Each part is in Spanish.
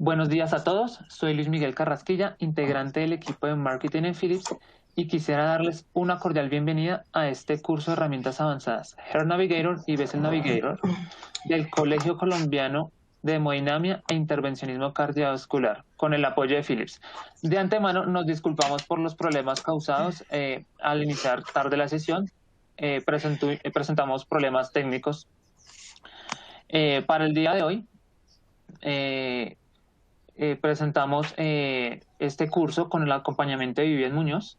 Buenos días a todos, soy Luis Miguel Carrasquilla, integrante del equipo de marketing en Philips y quisiera darles una cordial bienvenida a este curso de herramientas avanzadas Heart Navigator y Vessel Navigator del Colegio Colombiano de Hemodinamia e Intervencionismo Cardiovascular con el apoyo de Philips. De antemano nos disculpamos por los problemas causados al iniciar tarde la sesión. Presentamos problemas técnicos. Para el día de hoy, presentamos este curso con el acompañamiento de Vivian Muñoz,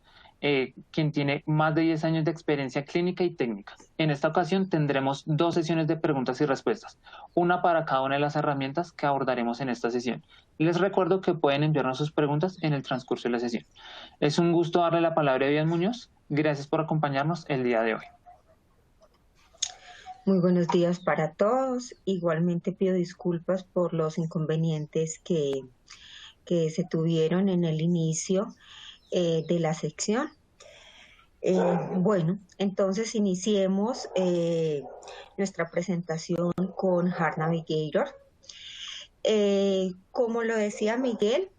quien tiene más de 10 años de experiencia clínica y técnica. En esta ocasión tendremos 2 sesiones de preguntas y respuestas, una para cada una de las herramientas que abordaremos en esta sesión. Les recuerdo que pueden enviarnos sus preguntas en el transcurso de la sesión. Es un gusto darle la palabra a Vivian Muñoz. Gracias por acompañarnos el día de hoy. Muy buenos días para todos. Igualmente pido disculpas por los inconvenientes que se tuvieron en el inicio de la sección. Bueno, entonces iniciemos nuestra presentación con Heart Navigator. Como lo decía Miguel,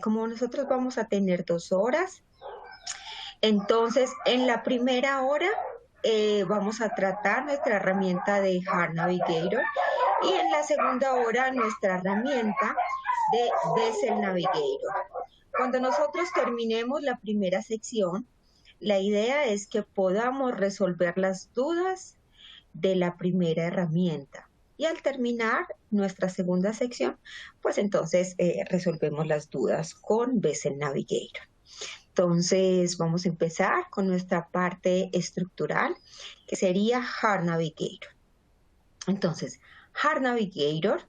como nosotros vamos a tener 2 horas, entonces en la primera hora vamos a tratar nuestra herramienta de Heart Navigator y en la segunda hora nuestra herramienta de Vessel Navigator. Cuando nosotros terminemos la primera sección, la idea es que podamos resolver las dudas de la primera herramienta. Y al terminar nuestra segunda sección, pues entonces resolvemos las dudas con Vessel Navigator. Entonces vamos a empezar con nuestra parte estructural, que sería Heart Navigator. Entonces, Heart Navigator,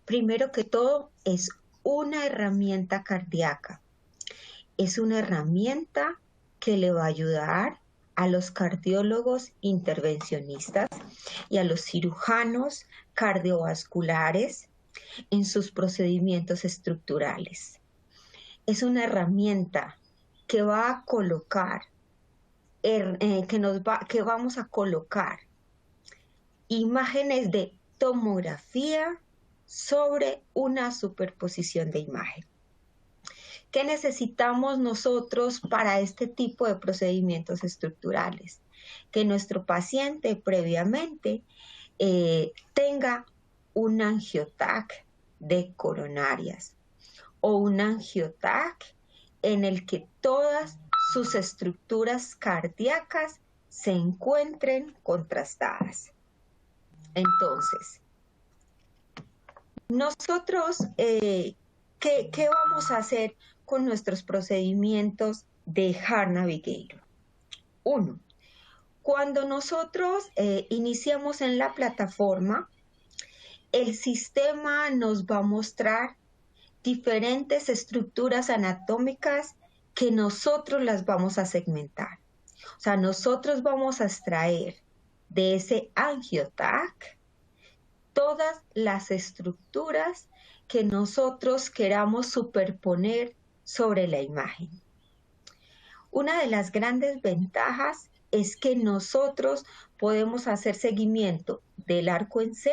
primero que todo, es una herramienta cardíaca. Es una herramienta que le va a ayudar a los cardiólogos intervencionistas y a los cirujanos cardiovasculares en sus procedimientos estructurales. Es una herramienta que va a colocar, que vamos a colocar imágenes de tomografía sobre una superposición de imagen. ¿Qué necesitamos nosotros para este tipo de procedimientos estructurales? Que nuestro paciente previamente tenga un angiotac de coronarias o un angiotac en el que todas sus estructuras cardíacas se encuentren contrastadas. Entonces, nosotros, ¿qué vamos a hacer con nuestros procedimientos de Heart Navigator? 1. Cuando nosotros iniciamos en la plataforma, el sistema nos va a mostrar diferentes estructuras anatómicas que nosotros las vamos a segmentar. O sea, nosotros vamos a extraer de ese angiotac todas las estructuras que nosotros queramos superponer sobre la imagen. Una de las grandes ventajas es que nosotros podemos hacer seguimiento del arco en C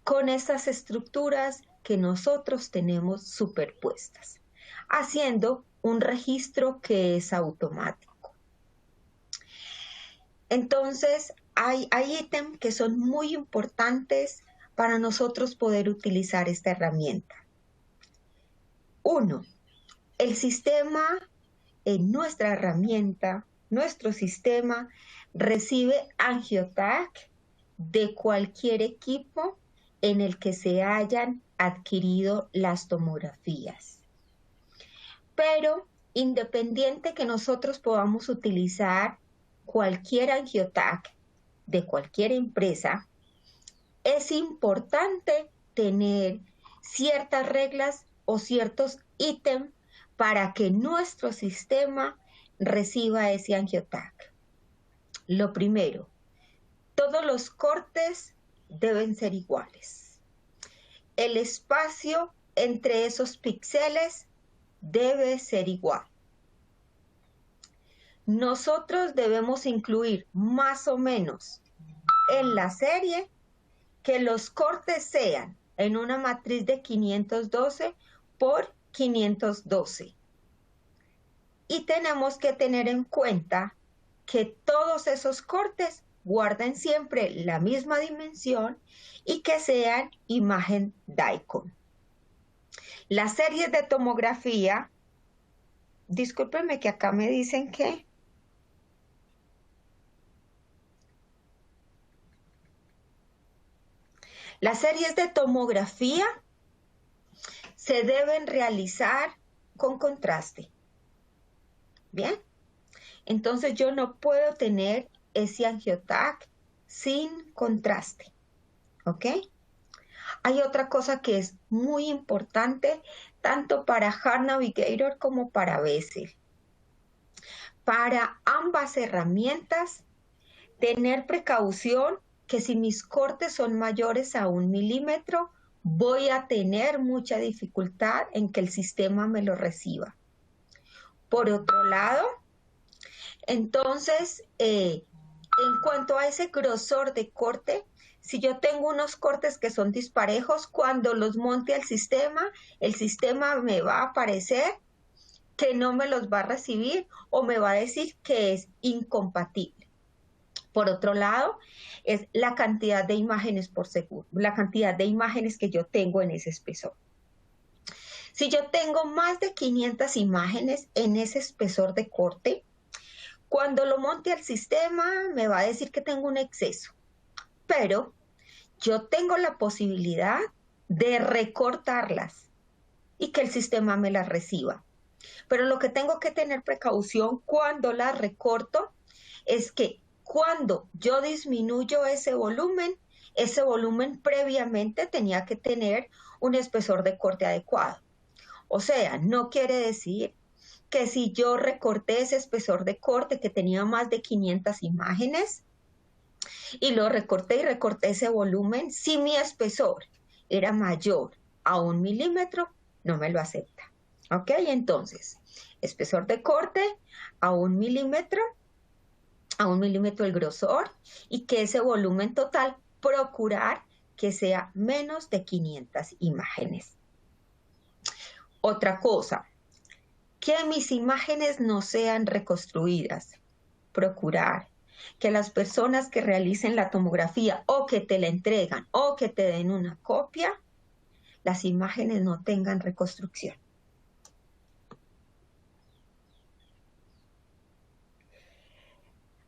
con esas estructuras que nosotros tenemos superpuestas, haciendo un registro que es automático. Entonces, hay ítems que son muy importantes para nosotros poder utilizar esta herramienta. 1. El sistema en nuestra herramienta, nuestro sistema recibe angiotac de cualquier equipo en el que se hayan adquirido las tomografías. Pero independiente que nosotros podamos utilizar cualquier angiotac de cualquier empresa, es importante tener ciertas reglas o ciertos ítems para que nuestro sistema reciba ese angiotac. Lo primero, todos los cortes deben ser iguales. El espacio entre esos píxeles debe ser igual. Nosotros debemos incluir más o menos en la serie que los cortes sean en una matriz de 512 por 512. Y tenemos que tener en cuenta que todos esos cortes guarden siempre la misma dimensión y que sean imagen DICOM. Las series de tomografía, discúlpenme que acá me dicen que las series de tomografía se deben realizar con contraste. Bien, entonces yo no puedo tener ese angiotac sin contraste. ¿Ok? Hay otra cosa que es muy importante, tanto para Heart Navigator como para Bessel. Para ambas herramientas, tener precaución que si mis cortes son mayores a 1 milímetro, voy a tener mucha dificultad en que el sistema me lo reciba. Por otro lado, entonces, en cuanto a ese grosor de corte, si yo tengo unos cortes que son disparejos, cuando los monte al sistema, el sistema me va a aparecer que no me los va a recibir o me va a decir que es incompatible. Por otro lado, es la cantidad de imágenes por segundo, la cantidad de imágenes que yo tengo en ese espesor. Si yo tengo más de 500 imágenes en ese espesor de corte, cuando lo monte al sistema me va a decir que tengo un exceso, pero yo tengo la posibilidad de recortarlas y que el sistema me las reciba. Pero lo que tengo que tener precaución cuando las recorto es que cuando yo disminuyo ese volumen previamente tenía que tener un espesor de corte adecuado. O sea, no quiere decir que si yo recorté ese espesor de corte que tenía más de 500 imágenes y lo recorté y recorté ese volumen, si mi espesor era mayor a 1 milímetro, no me lo acepta. ¿Ok? Entonces, espesor de corte a 1 milímetro el grosor y que ese volumen total procurar que sea menos de 500 imágenes. Otra cosa, que mis imágenes no sean reconstruidas. Procurar que las personas que realicen la tomografía o que te la entregan o que te den una copia, las imágenes no tengan reconstrucción.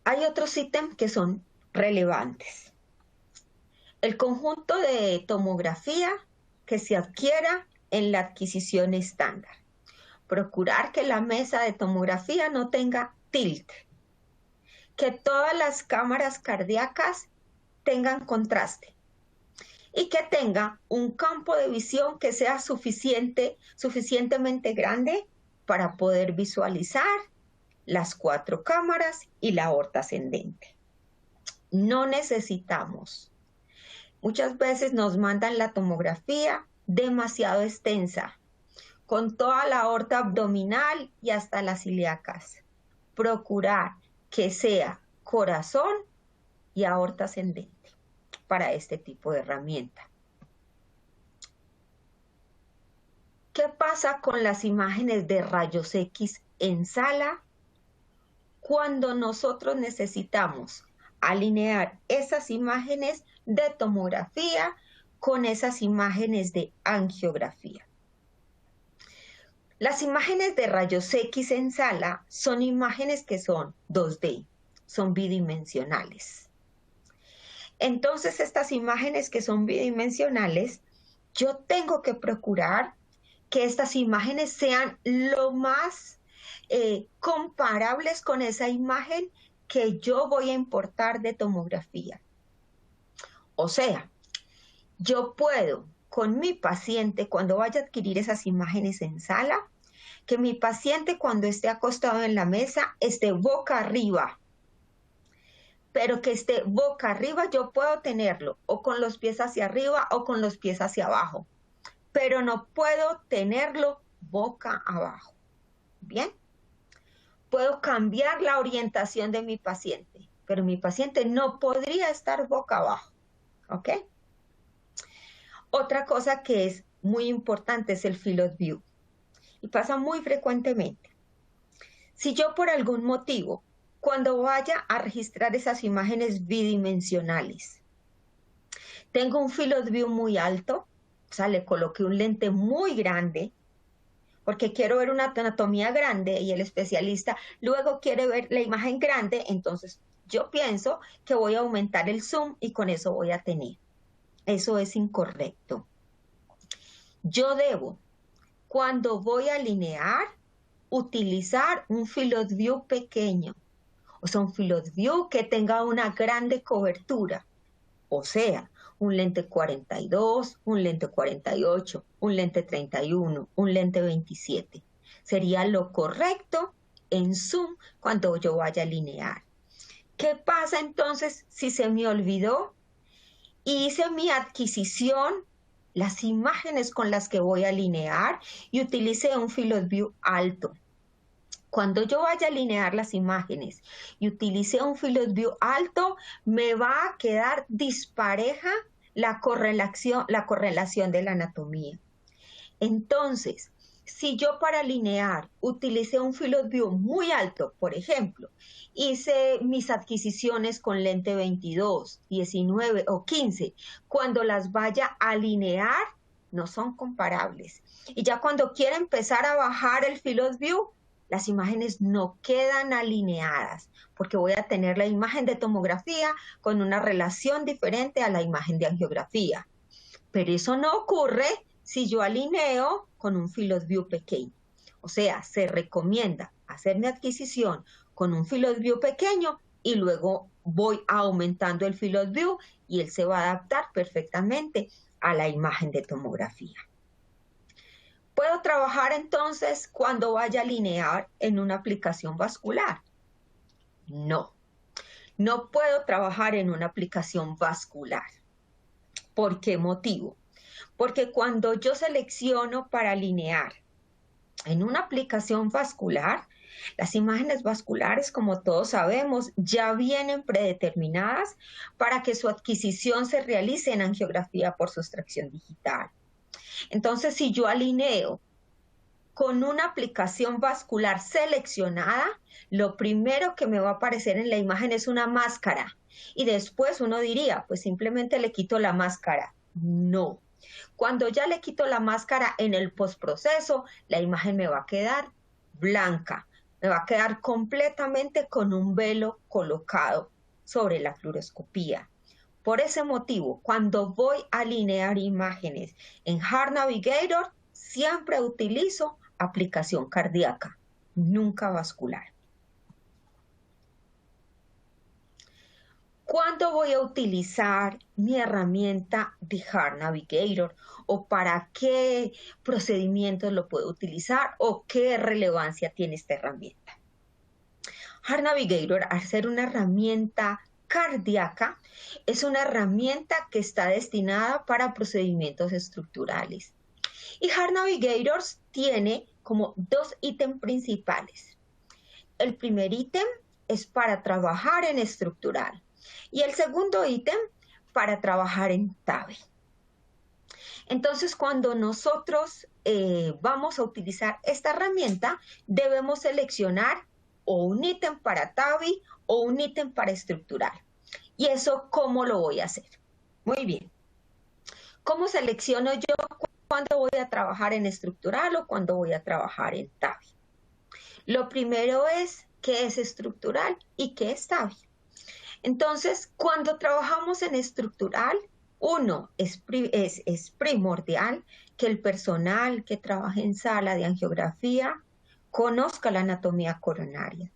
Hay otros ítems que son relevantes. El conjunto de tomografía que se adquiera en la adquisición estándar. Procurar que la mesa de tomografía no tenga tilt. Que todas las cámaras cardíacas tengan contraste. Y que tenga un campo de visión que sea suficientemente grande para poder visualizar las 4 cámaras y la aorta ascendente. No necesitamos. Muchas veces nos mandan la tomografía demasiado extensa, con toda la aorta abdominal y hasta las ilíacas. Procurar que sea corazón y aorta ascendente para este tipo de herramienta. ¿Qué pasa con las imágenes de rayos X en sala? Cuando nosotros necesitamos alinear esas imágenes de tomografía con esas imágenes de angiografía. Las imágenes de rayos X en sala son imágenes que son 2D, son bidimensionales. Entonces, estas imágenes que son bidimensionales, yo tengo que procurar que estas imágenes sean lo más comparables con esa imagen que yo voy a importar de tomografía. O sea, yo puedo con mi paciente, cuando vaya a adquirir esas imágenes en sala, que mi paciente cuando esté acostado en la mesa esté boca arriba, pero que esté boca arriba yo puedo tenerlo o con los pies hacia arriba o con los pies hacia abajo, pero no puedo tenerlo boca abajo. ¿Bien? Puedo cambiar la orientación de mi paciente, pero mi paciente no podría estar boca abajo. ¿Ok? Otra cosa que es muy importante es el field of view y pasa muy frecuentemente. Si yo por algún motivo, cuando vaya a registrar esas imágenes bidimensionales, tengo un field of view muy alto, o sea, le coloqué un lente muy grande, porque quiero ver una anatomía grande y el especialista luego quiere ver la imagen grande, entonces yo pienso que voy a aumentar el zoom y con eso voy a tener. Eso es incorrecto. Yo debo, cuando voy a alinear, utilizar un field of view pequeño, o sea, un field of view que tenga una grande cobertura, o sea, un lente 42, un lente 48, un lente 31, un lente 27. Sería lo correcto en zoom cuando yo vaya a alinear. ¿Qué pasa entonces si se me olvidó? Y hice mi adquisición, las imágenes con las que voy a alinear y utilicé un field of view alto. Cuando yo vaya a alinear las imágenes y utilice un field of view alto, me va a quedar dispareja la correlación de la anatomía. Entonces, si yo para alinear utilicé un field of view muy alto, por ejemplo, hice mis adquisiciones con lente 22, 19 o 15, cuando las vaya a alinear, no son comparables. Y ya cuando quiera empezar a bajar el field of view, las imágenes no quedan alineadas, porque voy a tener la imagen de tomografía con una relación diferente a la imagen de angiografía. Pero eso no ocurre si yo alineo con un field of view pequeño. O sea, se recomienda hacer mi adquisición con un field of view pequeño y luego voy aumentando el field of view y él se va a adaptar perfectamente a la imagen de tomografía. ¿Puedo trabajar entonces cuando vaya a alinear en una aplicación vascular? No, no puedo trabajar en una aplicación vascular. ¿Por qué motivo? Porque cuando yo selecciono para alinear en una aplicación vascular, las imágenes vasculares, como todos sabemos, ya vienen predeterminadas para que su adquisición se realice en angiografía por sustracción digital. Entonces, si yo alineo con una aplicación vascular seleccionada, lo primero que me va a aparecer en la imagen es una máscara. Y después uno diría, pues simplemente le quito la máscara. No. Cuando ya le quito la máscara en el postproceso, la imagen me va a quedar blanca. Me va a quedar completamente con un velo colocado sobre la fluoroscopía. Por ese motivo, cuando voy a alinear imágenes en Heart Navigator, siempre utilizo aplicación cardíaca, nunca vascular. ¿Cuándo voy a utilizar mi herramienta de Heart Navigator? ¿O para qué procedimientos lo puedo utilizar? ¿O qué relevancia tiene esta herramienta? Heart Navigator, al ser una herramienta cardíaca, es una herramienta que está destinada para procedimientos estructurales. Y Heart Navigator tiene como dos ítems principales. El primer ítem es para trabajar en estructural y el segundo ítem para trabajar en TAVI. Entonces, cuando nosotros vamos a utilizar esta herramienta, debemos seleccionar o un ítem para TAVI o un ítem para estructural. ¿Y eso cómo lo voy a hacer? Muy bien. ¿Cómo selecciono yo cuándo voy a trabajar en estructural o cuándo voy a trabajar en TAVI? Lo primero es qué es estructural y qué es TAVI. Entonces, cuando trabajamos en estructural, uno, es primordial que el personal que trabaje en sala de angiografía conozca la anatomía coronaria.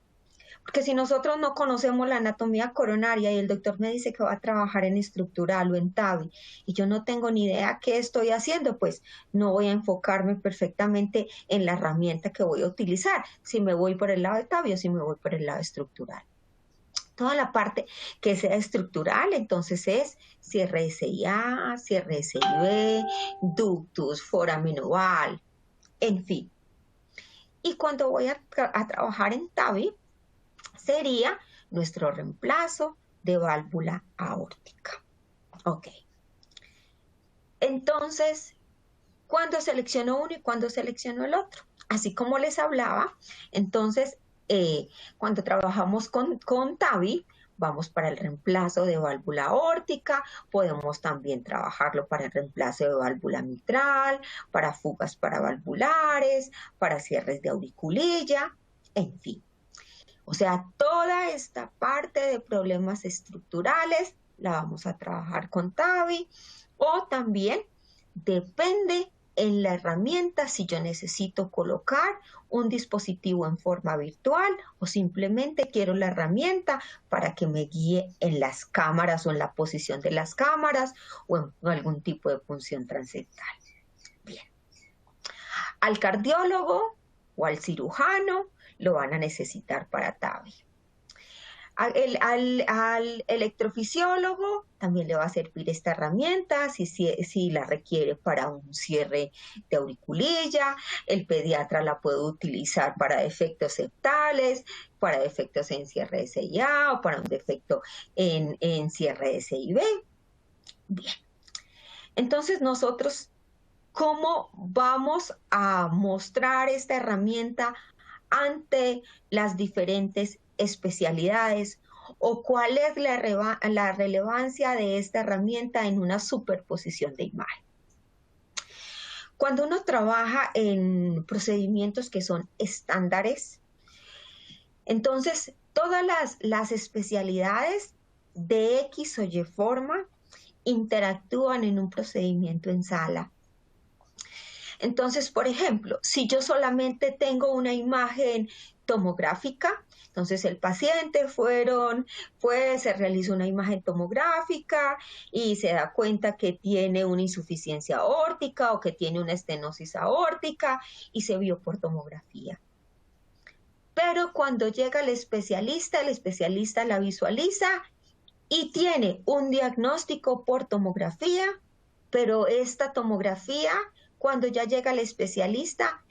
Porque si nosotros no conocemos la anatomía coronaria y el doctor me dice que va a trabajar en estructural o en TAVI y yo no tengo ni idea qué estoy haciendo, pues no voy a enfocarme perfectamente en la herramienta que voy a utilizar, si me voy por el lado de TAVI o si me voy por el lado estructural. Toda la parte que sea estructural, entonces es cierre SIA, cierre SIB, ductus, foramen oval, en fin. Y cuando voy a trabajar en TAVI, sería nuestro reemplazo de válvula aórtica. Ok. Entonces, ¿cuándo selecciono uno y cuándo selecciono el otro? Así como les hablaba, entonces, cuando trabajamos con TAVI, vamos para el reemplazo de válvula aórtica, podemos también trabajarlo para el reemplazo de válvula mitral, para fugas paravalvulares, para cierres de auriculilla, en fin. O sea, toda esta parte de problemas estructurales la vamos a trabajar con TAVI, o también depende en la herramienta si yo necesito colocar un dispositivo en forma virtual o simplemente quiero la herramienta para que me guíe en las cámaras o en la posición de las cámaras o en algún tipo de punción transectal. Bien. Al cardiólogo o al cirujano lo van a necesitar para TAVI. Al electrofisiólogo también le va a servir esta herramienta si la requiere para un cierre de auriculilla. El pediatra la puede utilizar para defectos septales, para defectos en cierre de CIA o para un defecto en cierre de CIB. Bien, entonces nosotros, ¿cómo vamos a mostrar esta herramienta ante las diferentes especialidades o cuál es la relevancia de esta herramienta en una superposición de imagen? Cuando uno trabaja en procedimientos que son estándares, entonces todas las especialidades de X o Y forma interactúan en un procedimiento en sala. Entonces, por ejemplo, si yo solamente tengo una imagen tomográfica, entonces el paciente se realizó una imagen tomográfica y se da cuenta que tiene una insuficiencia aórtica o que tiene una estenosis aórtica y se vio por tomografía. Pero cuando llega el especialista la visualiza y tiene un diagnóstico por tomografía, pero esta tomografía, cuando ya llega el especialista,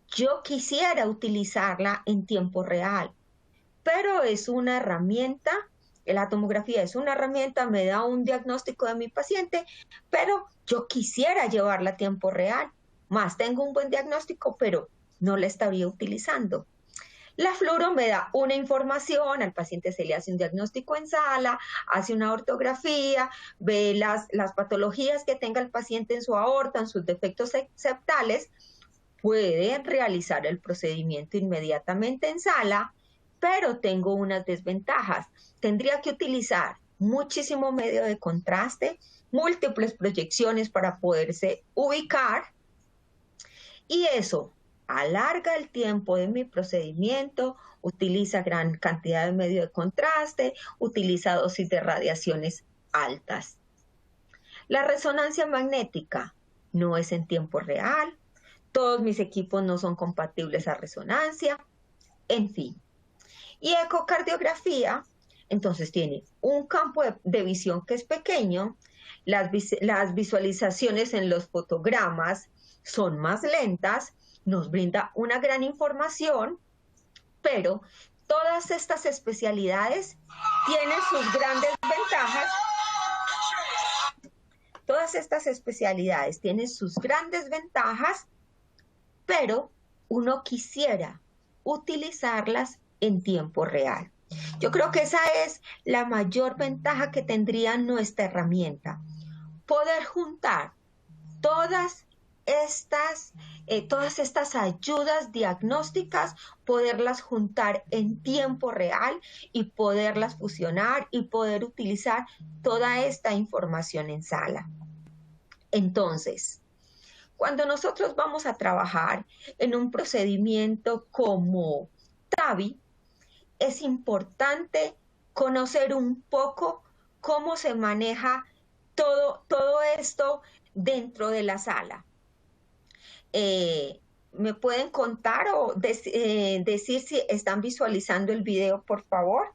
yo quisiera utilizarla en tiempo real, pero es una herramienta, la tomografía es una herramienta, me da un diagnóstico de mi paciente, pero yo quisiera llevarla a tiempo real, más tengo un buen diagnóstico, pero no la estaría utilizando. La fluoro me da una información, al paciente se le hace un diagnóstico en sala, hace una ortografía, ve las patologías que tenga el paciente en su aorta, en sus defectos septales, puede realizar el procedimiento inmediatamente en sala, pero tengo unas desventajas. Tendría que utilizar muchísimo medio de contraste, múltiples proyecciones para poderse ubicar, y eso alarga el tiempo de mi procedimiento, utiliza gran cantidad de medio de contraste, utiliza dosis de radiaciones altas. La resonancia magnética no es en tiempo real, todos mis equipos no son compatibles a resonancia, en fin. Y ecocardiografía, entonces tiene un campo de visión que es pequeño, las visualizaciones en los fotogramas son más lentas, nos brinda una gran información, pero todas estas especialidades tienen sus grandes ventajas. Todas estas especialidades tienen sus grandes ventajas, pero uno quisiera utilizarlas en tiempo real. Yo creo que esa es la mayor ventaja que tendría nuestra herramienta, poder juntar todas estas ayudas diagnósticas, poderlas juntar en tiempo real y poderlas fusionar y poder utilizar toda esta información en sala. Entonces, cuando nosotros vamos a trabajar en un procedimiento como TAVI, es importante conocer un poco cómo se maneja todo esto dentro de la sala. ¿Me pueden contar o decir si están visualizando el video, por favor?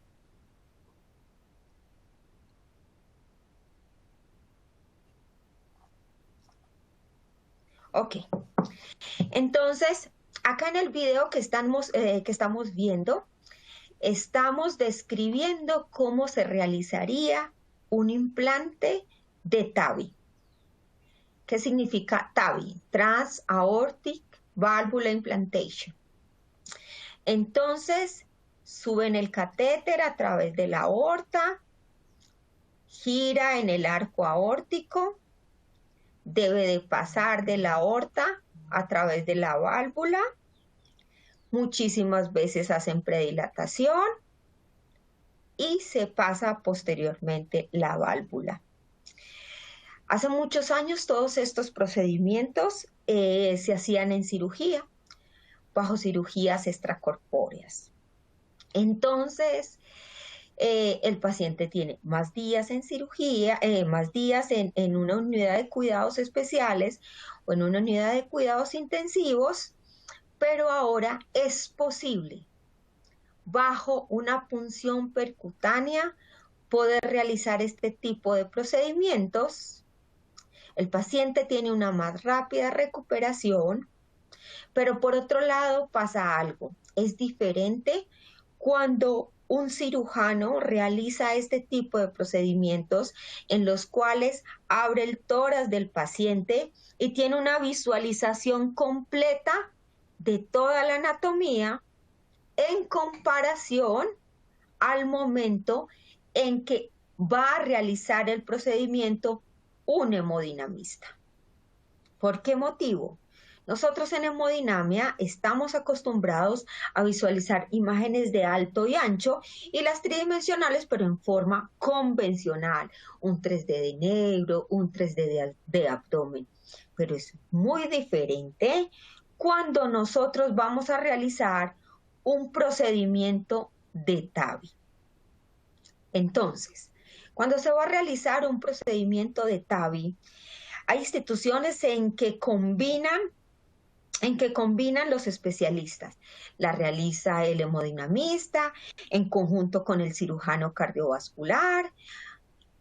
Ok. Entonces, acá en el video que estamos viendo, estamos describiendo cómo se realizaría un implante de TAVI. ¿Qué significa TAVI? Trans-Aortic Valvular Implantation. Entonces, suben el catéter a través de la aorta, gira en el arco aórtico, debe de pasar de la aorta a través de la válvula. Muchísimas veces hacen predilatación y se pasa posteriormente la válvula. Hace muchos años todos estos procedimientos se hacían en cirugía, bajo cirugías extracorpóreas. Entonces, el paciente tiene más días en cirugía, más días en una unidad de cuidados especiales o en una unidad de cuidados intensivos, pero ahora es posible, bajo una punción percutánea, poder realizar este tipo de procedimientos. El paciente tiene una más rápida recuperación, pero por otro lado pasa algo. Es diferente cuando un cirujano realiza este tipo de procedimientos en los cuales abre el tórax del paciente y tiene una visualización completa de toda la anatomía en comparación al momento en que va a realizar el procedimiento un hemodinamista. ¿Por qué motivo? Nosotros en hemodinamia estamos acostumbrados a visualizar imágenes de alto y ancho y las tridimensionales, pero en forma convencional, un 3D de negro, un 3D de abdomen. Pero es muy diferente cuando nosotros vamos a realizar un procedimiento de TAVI. Entonces, cuando se va a realizar un procedimiento de TAVI, hay instituciones en que combinan los especialistas. La realiza el hemodinamista en conjunto con el cirujano cardiovascular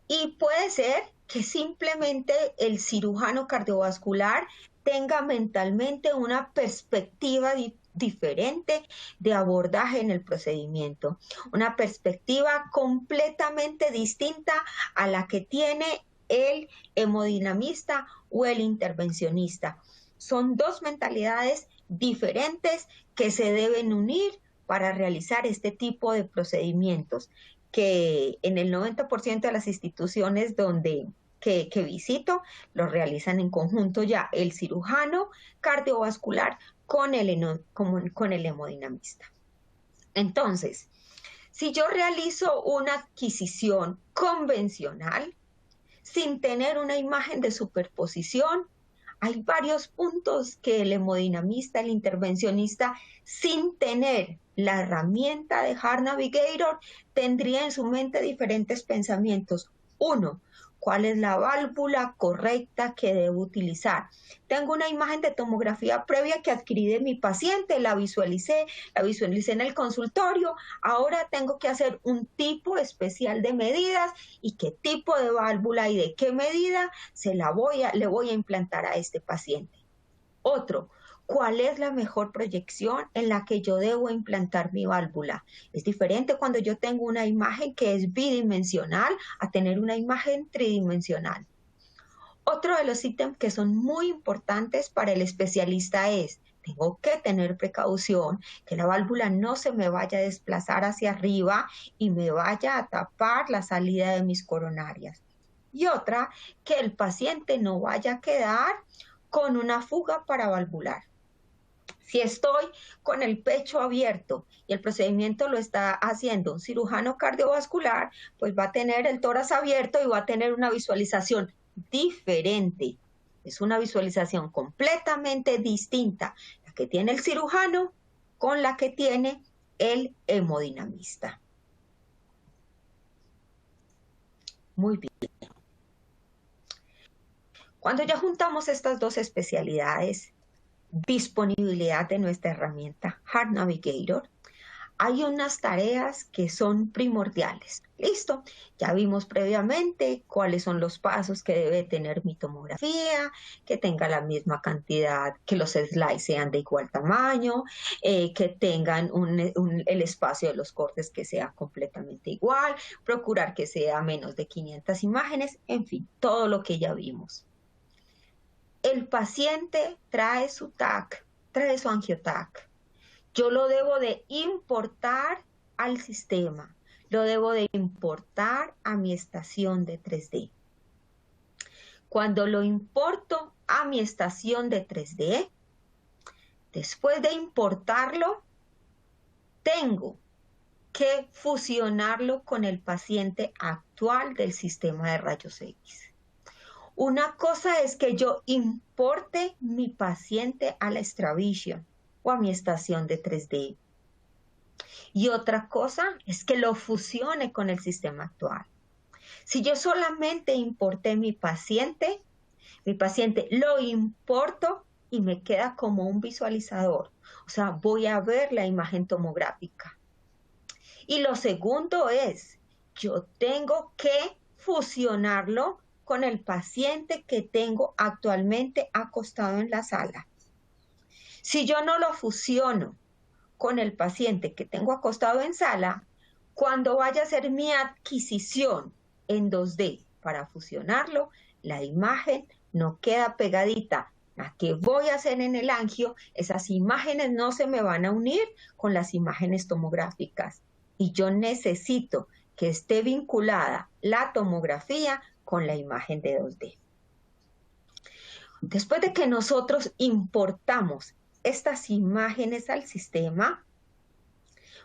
y puede ser que simplemente el cirujano cardiovascular tenga mentalmente una perspectiva diferente de abordaje en el procedimiento, una perspectiva completamente distinta a la que tiene el hemodinamista o el intervencionista. Son dos mentalidades diferentes que se deben unir para realizar este tipo de procedimientos, que en el 90% de las instituciones que visito lo realizan en conjunto ya el cirujano cardiovascular con el hemodinamista. Entonces, si yo realizo una adquisición convencional, sin tener una imagen de superposición, hay varios puntos que el hemodinamista, el intervencionista, sin tener la herramienta de Heart Navigator, tendría en su mente diferentes pensamientos. Uno, ¿cuál es la válvula correcta que debo utilizar? Tengo una imagen de tomografía previa que adquirí de mi paciente, la visualicé en el consultorio, ahora tengo que hacer un tipo especial de medidas y qué tipo de válvula y de qué medida le voy a implantar a este paciente. Otro, ¿cuál es la mejor proyección en la que yo debo implantar mi válvula? Es diferente cuando yo tengo una imagen que es bidimensional a tener una imagen tridimensional. Otro de los ítems que son muy importantes para el especialista es, tengo que tener precaución que la válvula no se me vaya a desplazar hacia arriba y me vaya a tapar la salida de mis coronarias. Y otra, que el paciente no vaya a quedar con una fuga paravalvular. Si estoy con el pecho abierto y el procedimiento lo está haciendo un cirujano cardiovascular, pues va a tener el tórax abierto y va a tener una visualización diferente. Es una visualización completamente distinta, la que tiene el cirujano con la que tiene el hemodinamista. Muy bien. Cuando ya juntamos estas dos especialidades, disponibilidad de nuestra herramienta Heart Navigator, hay unas tareas que son primordiales. Listo, ya vimos previamente cuáles son los pasos que debe tener mi tomografía, que tenga la misma cantidad, que los slides sean de igual tamaño, que tengan el espacio de los cortes que sea completamente igual, procurar que sea menos de 500 imágenes, en fin, todo lo que ya vimos. el paciente trae su TAC, trae su angioTAC. Yo lo debo de importar al sistema, lo debo de importar a mi estación de 3D. Cuando lo importo a mi estación de 3D, después de importarlo, tengo que fusionarlo con el paciente actual del sistema de rayos X. Una cosa es que yo importe mi paciente a la Extravision o a mi estación de 3D. Y otra cosa es que lo fusione con el sistema actual. Si yo solamente importé mi paciente lo importo y me queda como un visualizador. O sea, voy a ver la imagen tomográfica. Y lo segundo es, yo tengo que fusionarlo con el paciente que tengo actualmente acostado en la sala. Si yo no lo fusiono con el paciente que tengo acostado en sala, cuando vaya a hacer mi adquisición en 2D para fusionarlo, la imagen no queda pegadita. ¿A qué voy a hacer en el angio? Esas imágenes no se me van a unir con las imágenes tomográficas. Y yo necesito que esté vinculada la tomografía con la imagen de 2D. Después de que nosotros importamos estas imágenes al sistema,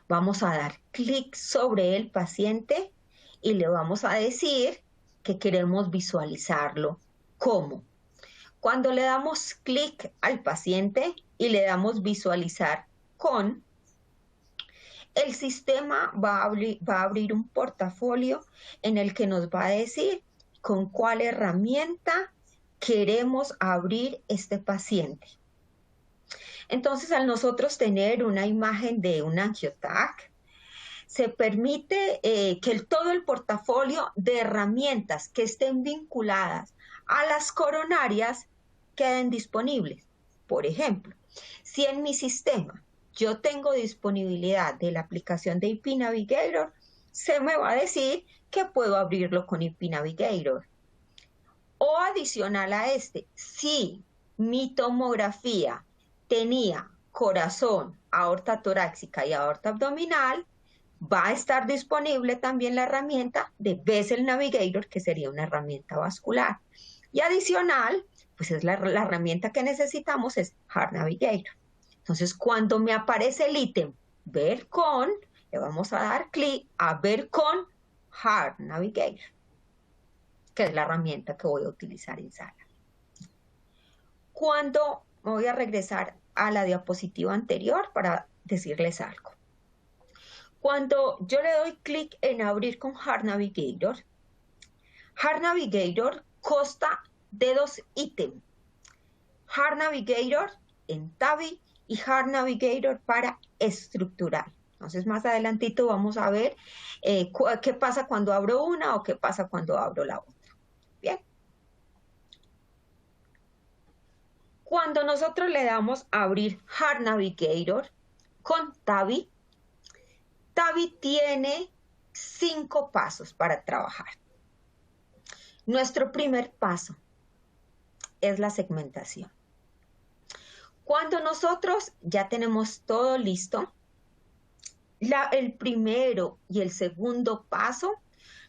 vamos a dar clic sobre el paciente y le vamos a decir que queremos visualizarlo. ¿Cómo? Cuando le damos clic al paciente y le damos visualizar con, el sistema va a abrir un portafolio en el que nos va a decir con cuál herramienta queremos abrir este paciente. Entonces, al nosotros tener una imagen de un angioTAC, se permite que todo el portafolio de herramientas que estén vinculadas a las coronarias queden disponibles. Por ejemplo, si en mi sistema yo tengo disponibilidad de la aplicación de IP Navigator, se me va a decir que puedo abrirlo con IP Navigator. O adicional a si mi tomografía tenía corazón, aorta torácica y aorta abdominal, va a estar disponible también la herramienta de Vessel Navigator, que sería una herramienta vascular. Y adicional, pues es la herramienta que necesitamos es Heart Navigator. Entonces, cuando me aparece el ítem Ver con, le vamos a dar clic a Ver con Heart Navigator, que es la herramienta que voy a utilizar en sala. Cuando voy a regresar a la diapositiva anterior para decirles algo. Cuando yo le doy clic en abrir con Heart Navigator consta de dos ítems. Heart Navigator en TAVI y Heart Navigator para estructural. Entonces más adelantito vamos a ver qué pasa cuando abro una o qué pasa cuando abro la otra. Bien. Cuando nosotros le damos a abrir Heart Navigator con TAVI, TAVI tiene 5 pasos para trabajar. Nuestro primer paso es la segmentación. Cuando nosotros ya tenemos todo listo, el primero y el segundo paso,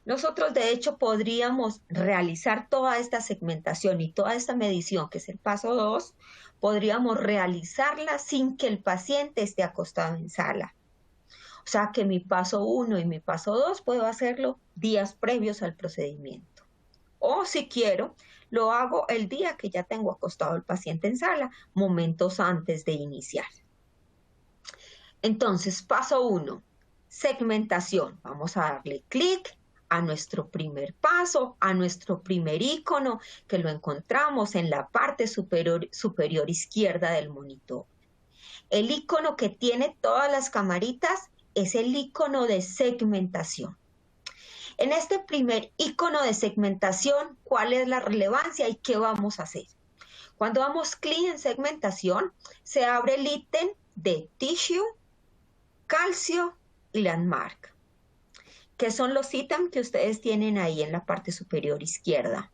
nosotros de hecho podríamos realizar toda esta segmentación y toda esta medición, que es el paso 2, podríamos realizarla sin que el paciente esté acostado en sala. O sea que mi paso 1 y mi paso 2 puedo hacerlo días previos al procedimiento. O si quiero, lo hago el día que ya tengo acostado el paciente en sala, momentos antes de iniciar. Entonces, paso 1, segmentación. Vamos a darle clic a nuestro primer paso, a nuestro primer icono, que lo encontramos en la parte superior izquierda del monitor. El icono que tiene todas las camaritas es el icono de segmentación. En este primer icono de segmentación, ¿cuál es la relevancia y qué vamos a hacer? Cuando damos clic en segmentación, se abre el ítem de Tissue, Calcio y Landmark, que son los ítems que ustedes tienen ahí en la parte superior izquierda.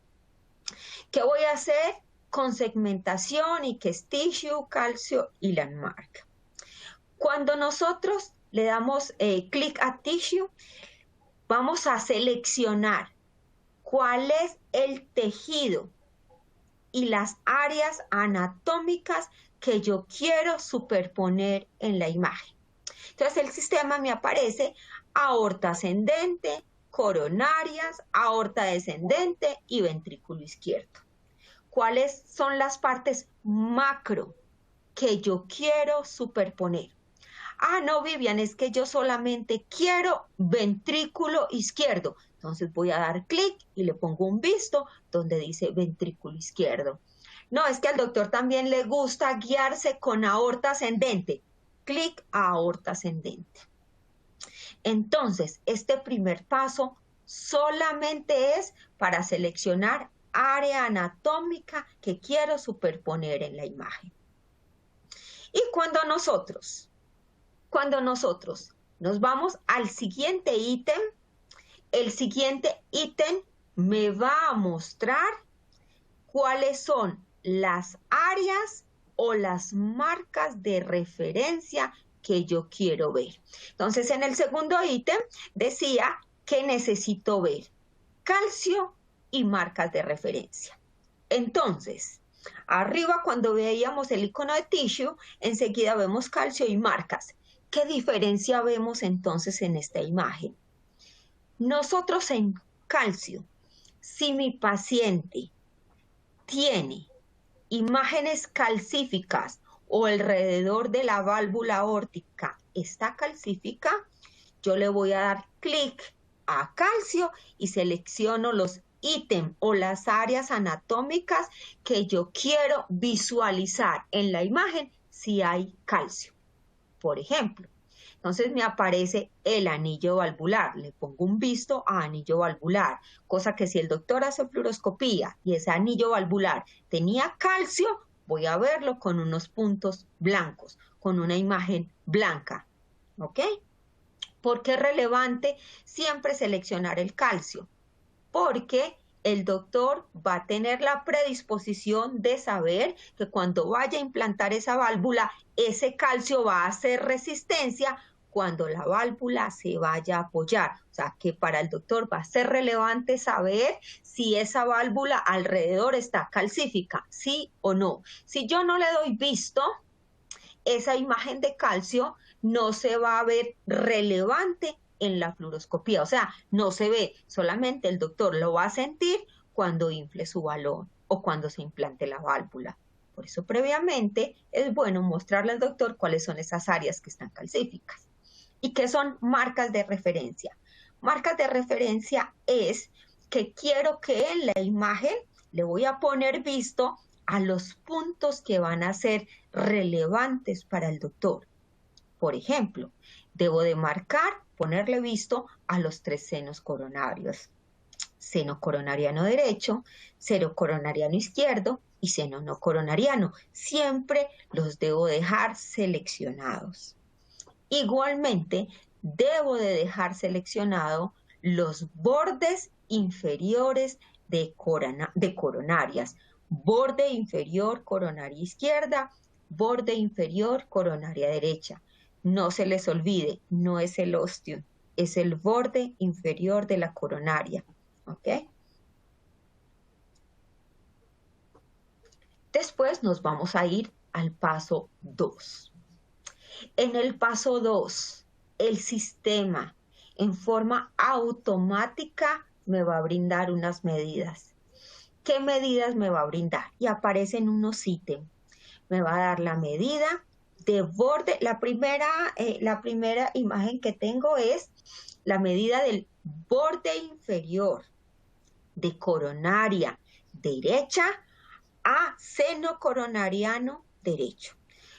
¿Qué voy a hacer? con segmentación y que es tissue, calcio y landmark. Cuando nosotros le damos clic a tissue, vamos a seleccionar cuál es el tejido y las áreas anatómicas que yo quiero superponer en la imagen. Entonces el sistema me aparece aorta ascendente, coronarias, aorta descendente y ventrículo izquierdo. ¿Cuáles son las partes macro que yo quiero superponer? Ah, no, Vivian, es que yo solamente quiero ventrículo izquierdo. Entonces voy a dar clic y le pongo un visto donde dice ventrículo izquierdo. No, es que al doctor también le gusta guiarse con aorta ascendente. Clic a aorta ascendente. Entonces, este primer paso solamente es para seleccionar área anatómica que quiero superponer en la imagen. Y cuando nosotros nos vamos al siguiente ítem, el siguiente ítem me va a mostrar cuáles son las áreas o las marcas de referencia que yo quiero ver. Entonces, en el segundo ítem decía que necesito ver calcio y marcas de referencia. Entonces, arriba cuando veíamos el icono de tissue, enseguida vemos calcio y marcas. ¿Qué diferencia vemos entonces en esta imagen? Nosotros en calcio, si mi paciente tiene imágenes calcíficas o alrededor de la válvula aórtica está calcífica, yo le voy a dar clic a calcio y selecciono los ítems o las áreas anatómicas que yo quiero visualizar en la imagen si hay calcio. Por ejemplo, entonces me aparece el anillo valvular, le pongo un visto a anillo valvular, cosa que si el doctor hace fluoroscopía y ese anillo valvular tenía calcio, voy a verlo con unos puntos blancos, con una imagen blanca, ¿ok? ¿Por qué es relevante siempre seleccionar el calcio? Porque el doctor va a tener la predisposición de saber que cuando vaya a implantar esa válvula, ese calcio va a hacer resistencia cuando la válvula se vaya a apoyar. O sea, que para el doctor va a ser relevante saber si esa válvula alrededor está calcífica, sí o no. Si yo no le doy visto, esa imagen de calcio no se va a ver relevante en la fluoroscopía, o sea, no se ve, solamente el doctor lo va a sentir cuando infle su balón o cuando se implante la válvula. Por eso previamente es bueno mostrarle al doctor cuáles son esas áreas que están calcíficas. ¿Y qué son marcas de referencia? Marcas de referencia es que quiero que en la imagen le voy a poner visto a los puntos que van a ser relevantes para el doctor. Por ejemplo, debo de marcar, ponerle visto a los 3 senos coronarios. Seno coronariano derecho, seno coronariano izquierdo y seno no coronariano. Siempre los debo dejar seleccionados. Igualmente, debo de dejar seleccionados los bordes inferiores de coronarias. Borde inferior coronaria izquierda, borde inferior coronaria derecha. No se les olvide, no es el ostium, es el borde inferior de la coronaria. ¿Ok? Después nos vamos a ir al paso 2. En el paso 2, el sistema en forma automática me va a brindar unas medidas. ¿Qué medidas me va a brindar? Y aparecen unos ítems. Me va a dar la medida de borde. La primera imagen que tengo es la medida del borde inferior de coronaria derecha a seno coronariano derecho.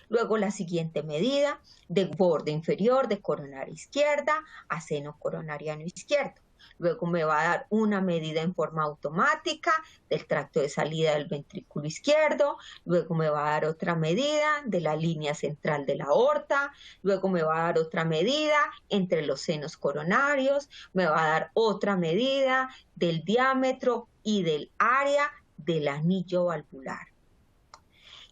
Luego la siguiente medida de borde inferior de coronaria izquierda a seno coronariano izquierdo. Luego me va a dar una medida en forma automática del tracto de salida del ventrículo izquierdo. Luego me va a dar otra medida de la línea central de la aorta. Luego me va a dar otra medida entre los senos coronarios. Me va a dar otra medida del diámetro y del área del anillo valvular.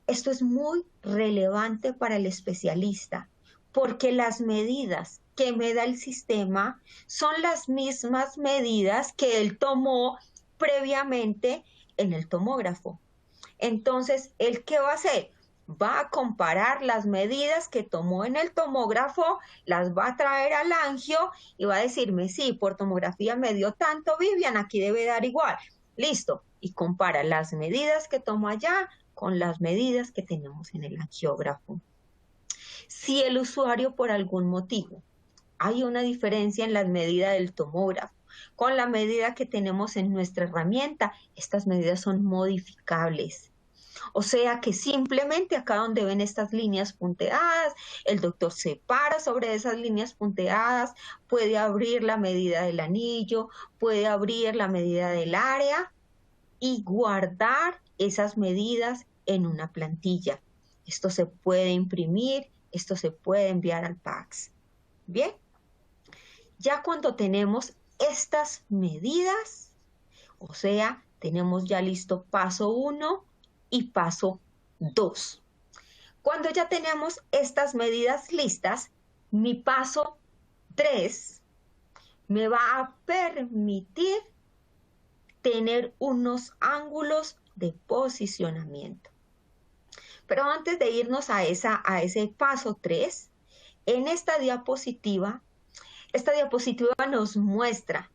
Esto es muy relevante para el especialista porque las medidas que me da el sistema son las mismas medidas que él tomó previamente en el tomógrafo. Entonces, ¿él qué va a hacer? Va a comparar las medidas que tomó en el tomógrafo, las va a traer al angio y va a decirme, sí, por tomografía me dio tanto, Vivian, aquí debe dar igual. Listo. Y compara las medidas que tomó allá con las medidas que tenemos en el angiógrafo. Si el usuario por algún motivo hay una diferencia en la medida del tomógrafo con la medida que tenemos en nuestra herramienta, estas medidas son modificables. O sea que simplemente acá donde ven estas líneas punteadas, el doctor se para sobre esas líneas punteadas, puede abrir la medida del anillo, puede abrir la medida del área y guardar esas medidas en una plantilla. Esto se puede imprimir, esto se puede enviar al PACS. Bien, ya cuando tenemos estas medidas, o sea, tenemos ya listo paso 1 y paso 2. Cuando ya tenemos estas medidas listas, mi paso 3 me va a permitir tener unos ángulos de posicionamiento. Pero antes de irnos a ese paso 3, en esta diapositiva nos muestra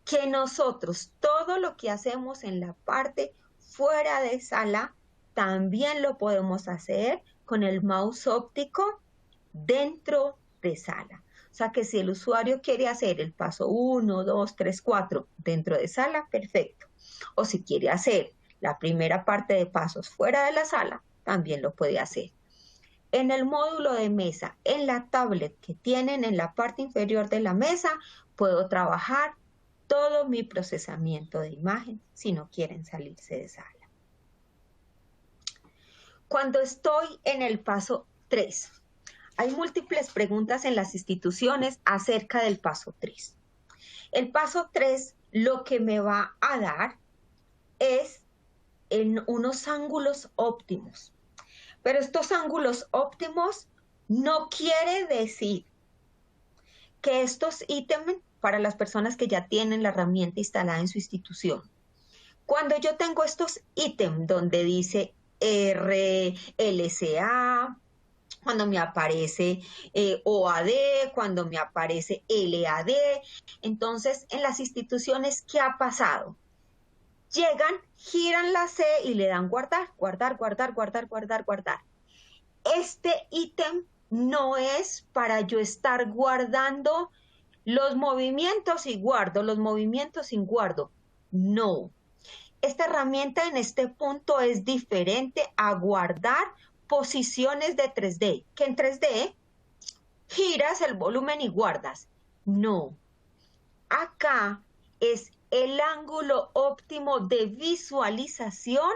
que nosotros todo lo que hacemos en la parte fuera de sala también lo podemos hacer con el mouse óptico dentro de sala. O sea que si el usuario quiere hacer el paso 1, 2, 3, 4 dentro de sala, perfecto. O si quiere hacer la primera parte de pasos fuera de la sala, también lo puede hacer. En el módulo de mesa, en la tablet que tienen en la parte inferior de la mesa, puedo trabajar todo mi procesamiento de imagen si no quieren salirse de sala. Cuando estoy en el paso 3, hay múltiples preguntas en las instituciones acerca del paso 3. El paso 3 lo que me va a dar es en unos ángulos óptimos. Pero estos ángulos óptimos no quiere decir que estos ítems para las personas que ya tienen la herramienta instalada en su institución. Cuando yo tengo estos ítems donde dice RLCA, cuando me aparece OAD, cuando me aparece LAD, entonces en las instituciones, ¿qué ha pasado? Llegan, giran la C y le dan guardar, guardar, guardar, guardar, guardar, guardar. Este ítem no es para yo estar guardando los movimientos y guardo, los movimientos sin guardo. No. Esta herramienta en este punto es diferente a guardar posiciones de 3D, que en 3D giras el volumen y guardas. No. Acá es el ángulo óptimo de visualización,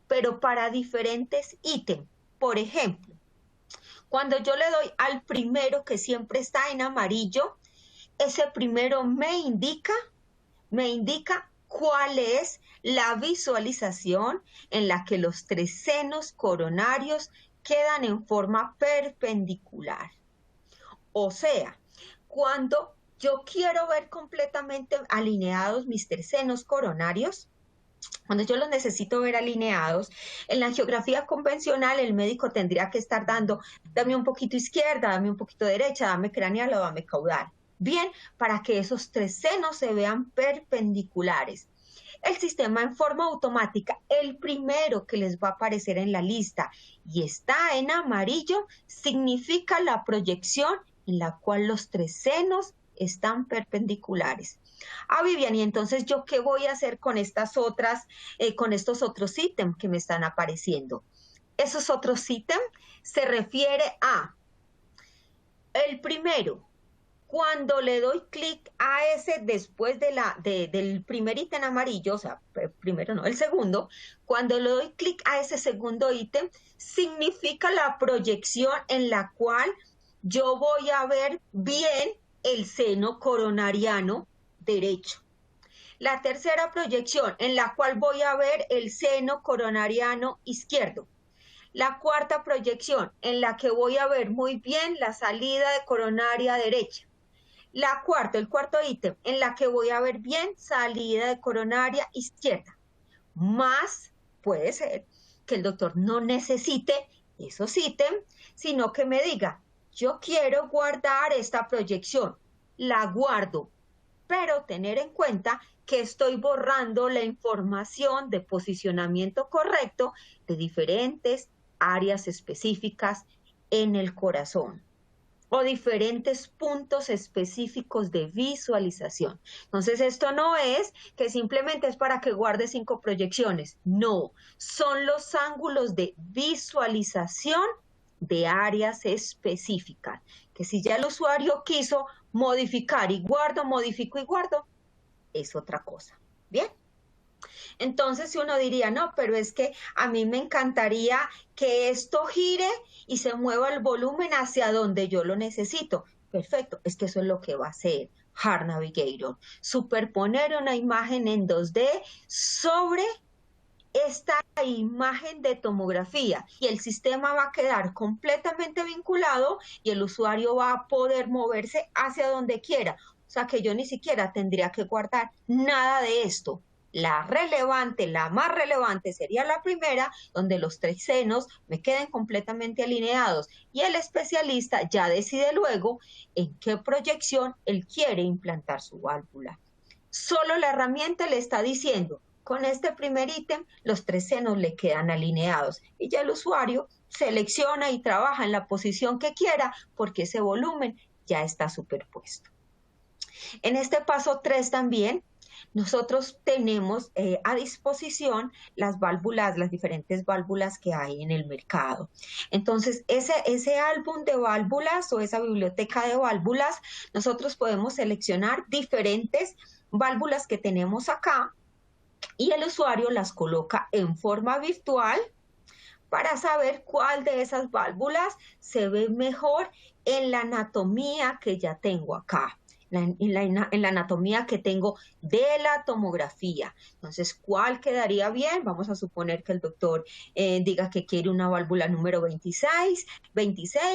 pero para diferentes ítems. Por ejemplo, cuando yo le doy al primero que siempre está en amarillo, ese primero me indica cuál es la visualización en la que los tres senos coronarios quedan en forma perpendicular. O sea, cuando yo quiero ver completamente alineados mis tres senos coronarios, cuando yo los necesito ver alineados, en la angiografía convencional el médico tendría que estar dando, dame un poquito izquierda, dame un poquito derecha, dame craneal o dame caudal. Bien, para que esos tres senos se vean perpendiculares. El sistema en forma automática, el primero que les va a aparecer en la lista y está en amarillo, significa la proyección en la cual los tres senos están perpendiculares. Vivian, y entonces yo qué voy a hacer con estas otras, con estos otros ítems que me están apareciendo. Esos otros ítems se refiere a el primero. Cuando le doy clic a ese después del primer ítem amarillo, o sea, primero no, el segundo, cuando le doy clic a ese segundo ítem, significa la proyección en la cual yo voy a ver bien el seno coronariano derecho. La tercera proyección en la cual voy a ver el seno coronariano izquierdo. La cuarta proyección, en la que voy a ver muy bien la salida de coronaria derecha. La cuarta, el cuarto ítem, en la que voy a ver bien salida de coronaria izquierda. Más puede ser que el doctor no necesite esos ítems, sino que me diga, yo quiero guardar esta proyección, la guardo, pero tener en cuenta que estoy borrando la información de posicionamiento correcto de diferentes áreas específicas en el corazón o diferentes puntos específicos de visualización. Entonces, esto no es que simplemente es para que guarde 5 proyecciones. No, son los ángulos de visualización de áreas específicas, que si ya el usuario quiso modificar y guardo, modifico y guardo, es otra cosa. Bien. Entonces, si uno diría, no, pero es que a mí me encantaría que esto gire y se mueva el volumen hacia donde yo lo necesito. Perfecto, es que eso es lo que va a hacer Heart Navigator. Superponer una imagen en 2D sobre esta imagen de tomografía y el sistema va a quedar completamente vinculado y el usuario va a poder moverse hacia donde quiera. O sea que yo ni siquiera tendría que guardar nada de esto. La relevante, la más relevante sería la primera, donde los 3 senos me queden completamente alineados y el especialista ya decide luego en qué proyección él quiere implantar su válvula. Solo la herramienta le está diciendo, con este primer ítem, los 3 senos le quedan alineados y ya el usuario selecciona y trabaja en la posición que quiera porque ese volumen ya está superpuesto. En este paso 3 también, nosotros tenemos a disposición las válvulas, las diferentes válvulas que hay en el mercado. Entonces, ese álbum de válvulas o esa biblioteca de válvulas, nosotros podemos seleccionar diferentes válvulas que tenemos acá y el usuario las coloca en forma virtual para saber cuál de esas válvulas se ve mejor en la anatomía que ya tengo acá. En la anatomía que tengo de la tomografía. Entonces, ¿cuál quedaría bien? Vamos a suponer que el doctor diga que quiere una válvula número 26,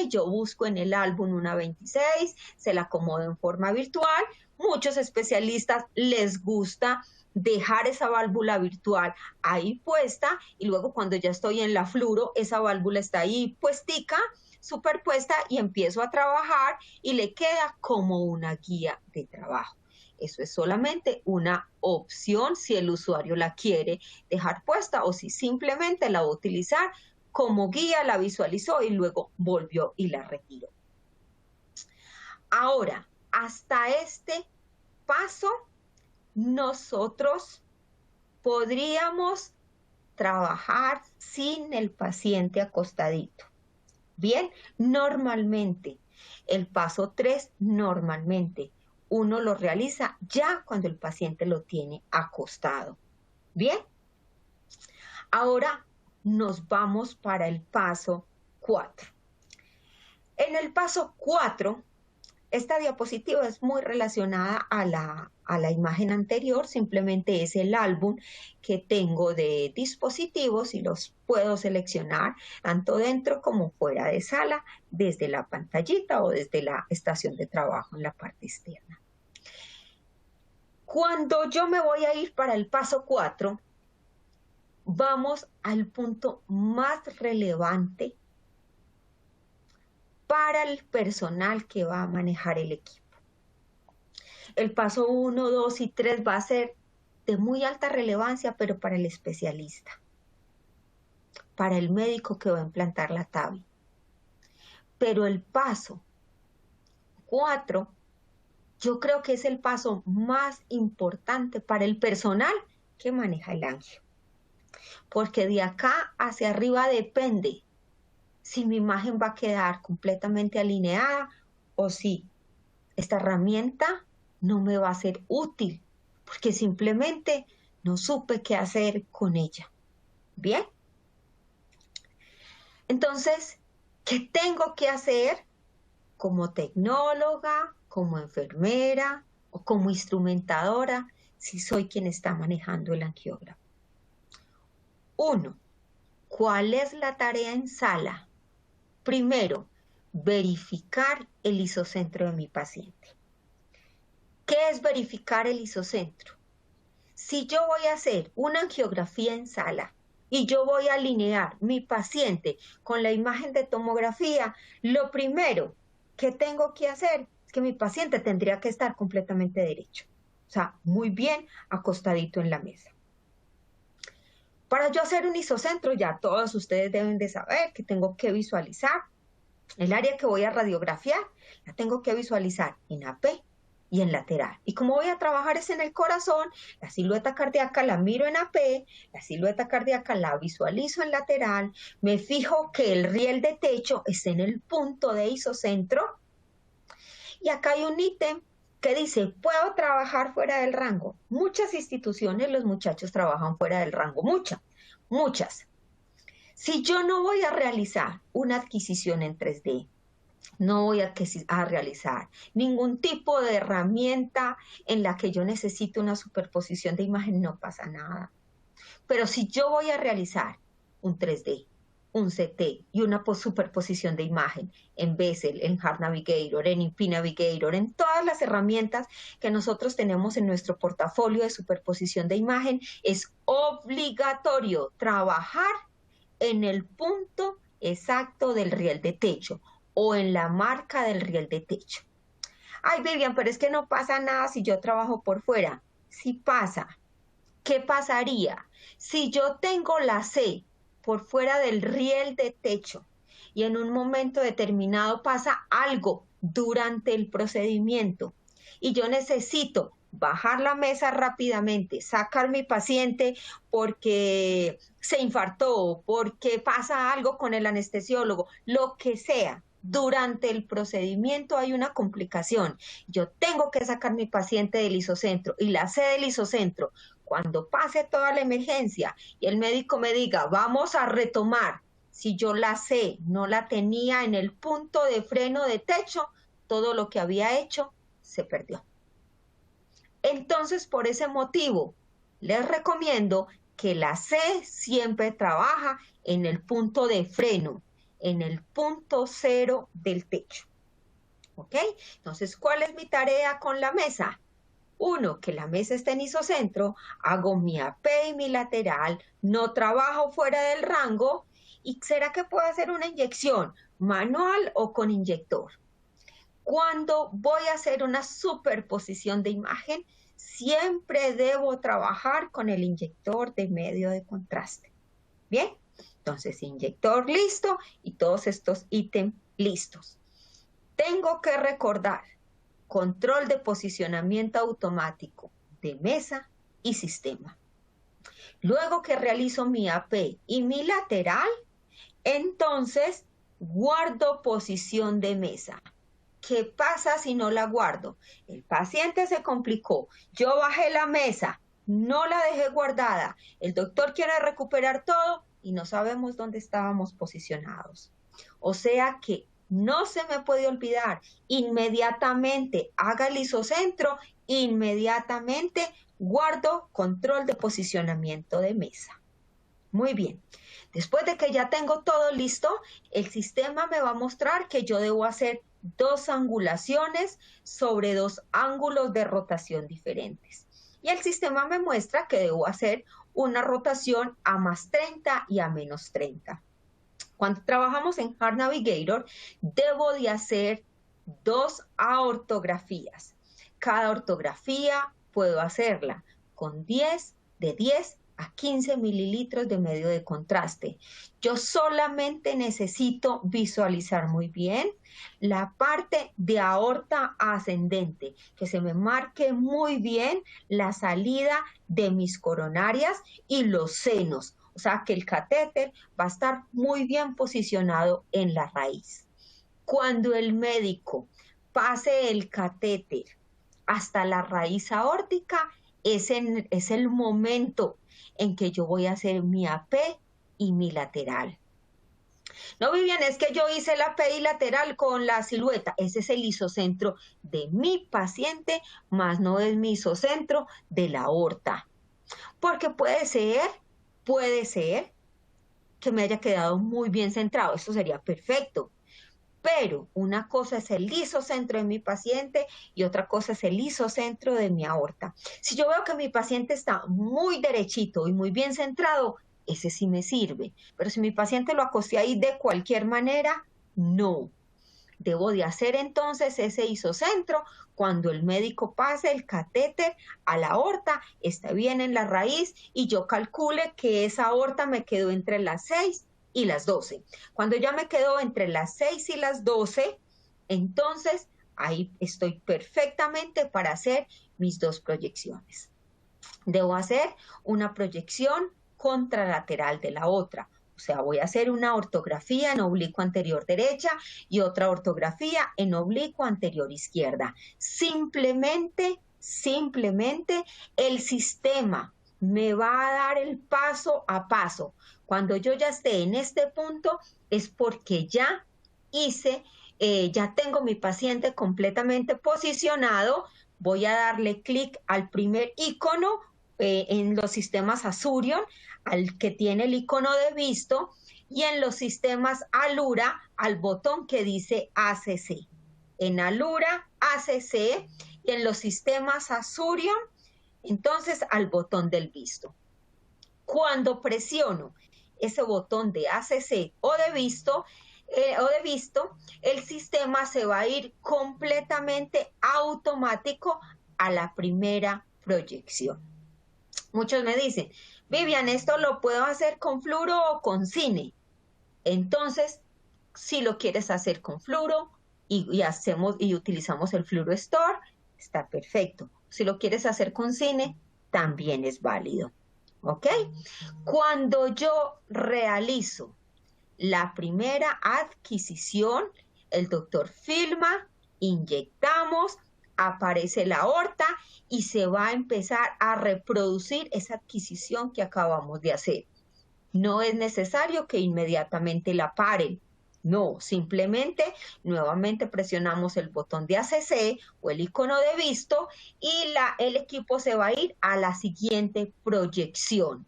yo busco en el álbum una 26, se la acomodo en forma virtual. Muchos especialistas les gusta dejar esa válvula virtual ahí puesta y luego cuando ya estoy en la fluoro, esa válvula está ahí puestica, superpuesta y empiezo a trabajar y le queda como una guía de trabajo. Eso es solamente una opción si el usuario la quiere dejar puesta o si simplemente la va a utilizar como guía, la visualizó y luego volvió y la retiró. Ahora, hasta este paso, nosotros podríamos trabajar sin el paciente acostadito. Bien, normalmente, el paso 3, normalmente, uno lo realiza ya cuando el paciente lo tiene acostado. Bien, ahora nos vamos para el paso 4. En el paso 4, esta diapositiva es muy relacionada a la imagen anterior, simplemente es el álbum que tengo de dispositivos y los puedo seleccionar tanto dentro como fuera de sala, desde la pantallita o desde la estación de trabajo en la parte externa. Cuando yo me voy a ir para el paso 4, vamos al punto más relevante para el personal que va a manejar el equipo. El paso 1, 2 y 3 va a ser de muy alta relevancia, pero para el especialista, para el médico que va a implantar la TAVI. Pero el paso 4, yo creo que es el paso más importante para el personal que maneja el angio. Porque de acá hacia arriba depende si mi imagen va a quedar completamente alineada o si esta herramienta no me va a ser útil porque simplemente no supe qué hacer con ella. Bien. Entonces, ¿qué tengo que hacer como tecnóloga, como enfermera o como instrumentadora si soy quien está manejando el angiógrafo? 1. ¿Cuál es la tarea en sala? Primero, verificar el isocentro de mi paciente. ¿Qué es verificar el isocentro? Si yo voy a hacer una angiografía en sala y yo voy a alinear mi paciente con la imagen de tomografía, lo primero que tengo que hacer es que mi paciente tendría que estar completamente derecho, o sea, muy bien acostadito en la mesa. Para yo hacer un isocentro, ya todos ustedes deben de saber que tengo que visualizar el área que voy a radiografiar, la tengo que visualizar en AP y en lateral. Y como voy a trabajar es en el corazón, la silueta cardíaca la miro en AP, la silueta cardíaca la visualizo en lateral, me fijo que el riel de techo esté en el punto de isocentro. Y acá hay un ítem que dice, ¿puedo trabajar fuera del rango? Muchas instituciones los muchachos trabajan fuera del rango, muchas. Si yo no voy a realizar una adquisición en 3D, no voy a realizar ningún tipo de herramienta en la que yo necesite una superposición de imagen, no pasa nada. Pero si yo voy a realizar un 3D, un CT y una superposición de imagen en Bessel, en Heart Navigator, en IP Navigator, en todas las herramientas que nosotros tenemos en nuestro portafolio de superposición de imagen, es obligatorio trabajar en el punto exacto del riel de techo o en la marca del riel de techo. Ay, Vivian, pero es que no pasa nada si yo trabajo por fuera. Sí pasa. ¿Qué pasaría si yo tengo la C por fuera del riel de techo y en un momento determinado pasa algo durante el procedimiento y yo necesito bajar la mesa rápidamente, sacar mi paciente porque se infartó, porque pasa algo con el anestesiólogo, lo que sea? Durante el procedimiento hay una complicación. Yo tengo que sacar mi paciente del isocentro y la C del isocentro. Cuando pase toda la emergencia y el médico me diga, vamos a retomar, si yo la C no la tenía en el punto de freno de techo, todo lo que había hecho se perdió. Entonces, por ese motivo, les recomiendo que la C siempre trabaja en el punto de freno, en el punto cero del techo. ¿Ok? Entonces, ¿cuál es mi tarea con la mesa? Uno, que la mesa esté en isocentro, hago mi AP y mi lateral, no trabajo fuera del rango. ¿Y será que puedo hacer una inyección manual o con inyector? Cuando voy a hacer una superposición de imagen, siempre debo trabajar con el inyector de medio de contraste. Bien, entonces inyector listo y todos estos ítems listos. Tengo que recordar control de posicionamiento automático de mesa y sistema. Luego que realizo mi AP y mi lateral, entonces guardo posición de mesa. ¿Qué pasa si no la guardo? El paciente se complicó, yo bajé la mesa, no la dejé guardada, el doctor quiere recuperar todo y no sabemos dónde estábamos posicionados. O sea que no se me puede olvidar, inmediatamente haga el isocentro, inmediatamente guardo control de posicionamiento de mesa. Muy bien, después de que ya tengo todo listo, el sistema me va a mostrar que yo debo hacer dos angulaciones sobre dos ángulos de rotación diferentes. Y el sistema me muestra que debo hacer una rotación a más 30 y a menos 30. Cuando trabajamos en Heart Navigator, debo de hacer dos aortografías. Cada ortografía puedo hacerla con de 10 a 15 mililitros de medio de contraste. Yo solamente necesito visualizar muy bien la parte de aorta ascendente, que se me marque muy bien la salida de mis coronarias y los senos. O sea que el catéter va a estar muy bien posicionado en la raíz. Cuando el médico pase el catéter hasta la raíz aórtica, es el momento en que yo voy a hacer mi AP y mi lateral. No, Vivian, es que yo hice la AP y lateral con la silueta. Ese es el isocentro de mi paciente, más no es mi isocentro de la aorta. Porque puede ser que me haya quedado muy bien centrado. Esto sería perfecto. Pero una cosa es el lisocentro de mi paciente y otra cosa es el lisocentro de mi aorta. Si yo veo que mi paciente está muy derechito y muy bien centrado, ese sí me sirve. Pero si mi paciente lo acosté ahí de cualquier manera, no. Debo de hacer entonces ese isocentro cuando el médico pase el catéter a la aorta, está bien en la raíz y yo calcule que esa aorta me quedó entre las 6 y las 12. Cuando ya me quedó entre las 6 y las 12, entonces ahí estoy perfectamente para hacer mis dos proyecciones. Debo hacer una proyección contralateral de la otra. O sea, voy a hacer una ortografía en oblicuo anterior derecha y otra ortografía en oblicuo anterior izquierda. Simplemente el sistema me va a dar el paso a paso. Cuando yo ya esté en este punto es porque ya hice, ya tengo mi paciente completamente posicionado. Voy a darle clic al primer icono en los sistemas Azurion, al que tiene el icono de visto, y en los sistemas Alura, al botón que dice ACC. En Alura, ACC, y en los sistemas Azurion, entonces al botón del visto. Cuando presiono ese botón de ACC o de visto, el sistema se va a ir completamente automático a la primera proyección. Muchos me dicen, Vivian, ¿esto lo puedo hacer con fluoro o con cine? Entonces, si lo quieres hacer con fluoro y utilizamos el Fluoro Store, está perfecto. Si lo quieres hacer con cine, también es válido. ¿Ok? Cuando yo realizo la primera adquisición, el doctor filma, inyectamos, aparece la aorta y se va a empezar a reproducir esa adquisición que acabamos de hacer. No es necesario que inmediatamente la paren. No, simplemente nuevamente presionamos el botón de ACC o el icono de visto y el equipo se va a ir a la siguiente proyección.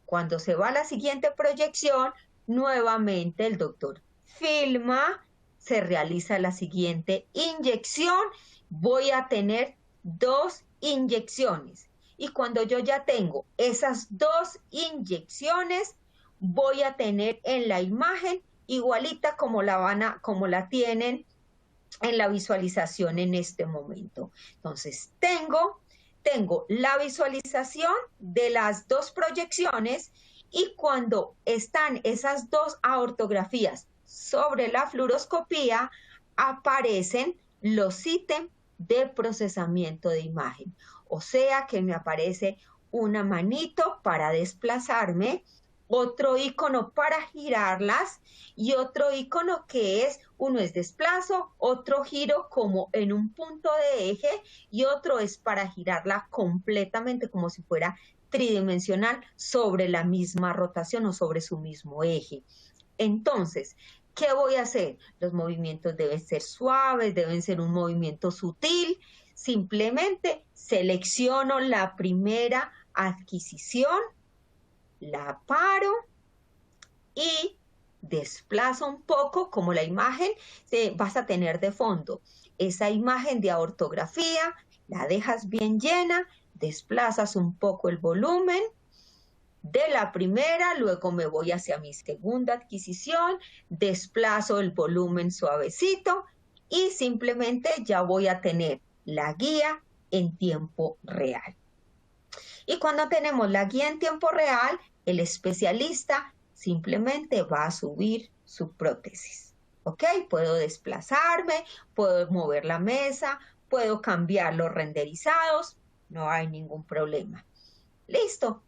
Cuando se va a la siguiente proyección, nuevamente el doctor filma, se realiza la siguiente inyección. Voy a tener 2 inyecciones. Y cuando yo ya tengo esas 2 inyecciones, voy a tener en la imagen igualita como la tienen en la visualización en este momento. Entonces, tengo la visualización de las 2 proyecciones y cuando están esas 2 aortografías sobre la fluoroscopía, aparecen los ítems de procesamiento de imagen. O sea que me aparece una manito para desplazarme, otro icono para girarlas y otro icono que es, uno es desplazo, otro giro como en un punto de eje y otro es para girarla completamente como si fuera tridimensional sobre la misma rotación o sobre su mismo eje. Entonces, ¿qué voy a hacer? Los movimientos deben ser suaves, deben ser un movimiento sutil. Simplemente selecciono la primera adquisición, la paro y desplazo un poco como la imagen vas a tener de fondo. Esa imagen de ortografía la dejas bien llena, desplazas un poco el volumen de la primera, luego me voy hacia mi segunda adquisición, desplazo el volumen suavecito y simplemente ya voy a tener la guía en tiempo real. Y cuando tenemos la guía en tiempo real, el especialista simplemente va a subir su prótesis. ¿Ok? Puedo desplazarme, puedo mover la mesa, puedo cambiar los renderizados, no hay ningún problema. Listo.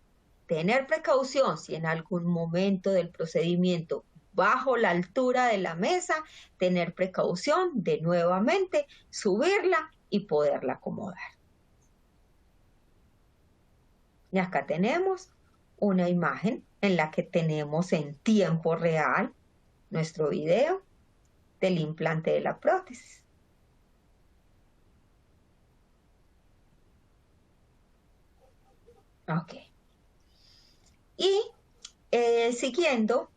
Tener precaución si en algún momento del procedimiento bajo la altura de la mesa, tener precaución de nuevamente subirla y poderla acomodar. Y acá tenemos una imagen en la que tenemos en tiempo real nuestro video del implante de la prótesis. Ok. Y Siguiendo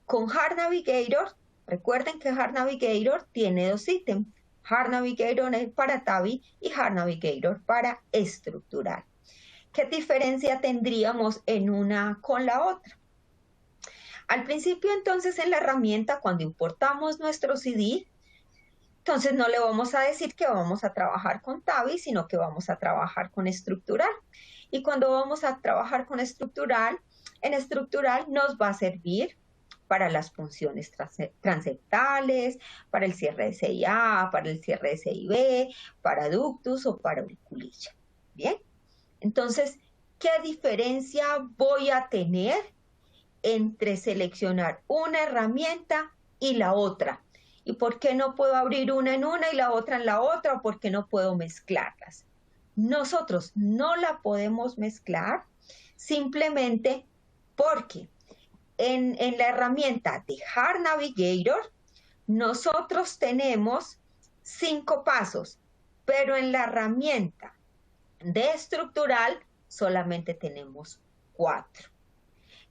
con Hard Navigator, recuerden que Hard Navigator tiene dos ítems. Hard Navigator es para Tabi y Hard Navigator para estructural. ¿Qué diferencia tendríamos en una con la otra? Al principio, entonces, en la herramienta, cuando importamos nuestro CD, entonces no le vamos a decir que vamos a trabajar con Tabi, sino que vamos a trabajar con estructural. Y cuando vamos a trabajar con estructural, en estructural nos va a servir para las funciones transeptales, para el cierre de CIA, para el cierre de CIB, para ductus o para auriculilla. Bien, entonces, ¿qué diferencia voy a tener entre seleccionar una herramienta y la otra? ¿Y por qué no puedo abrir una en una y la otra en la otra? ¿O por qué no puedo mezclarlas? Nosotros no la podemos mezclar simplemente porque en la herramienta de Hard Navigator nosotros tenemos 5 pasos, pero en la herramienta de estructural solamente tenemos 4.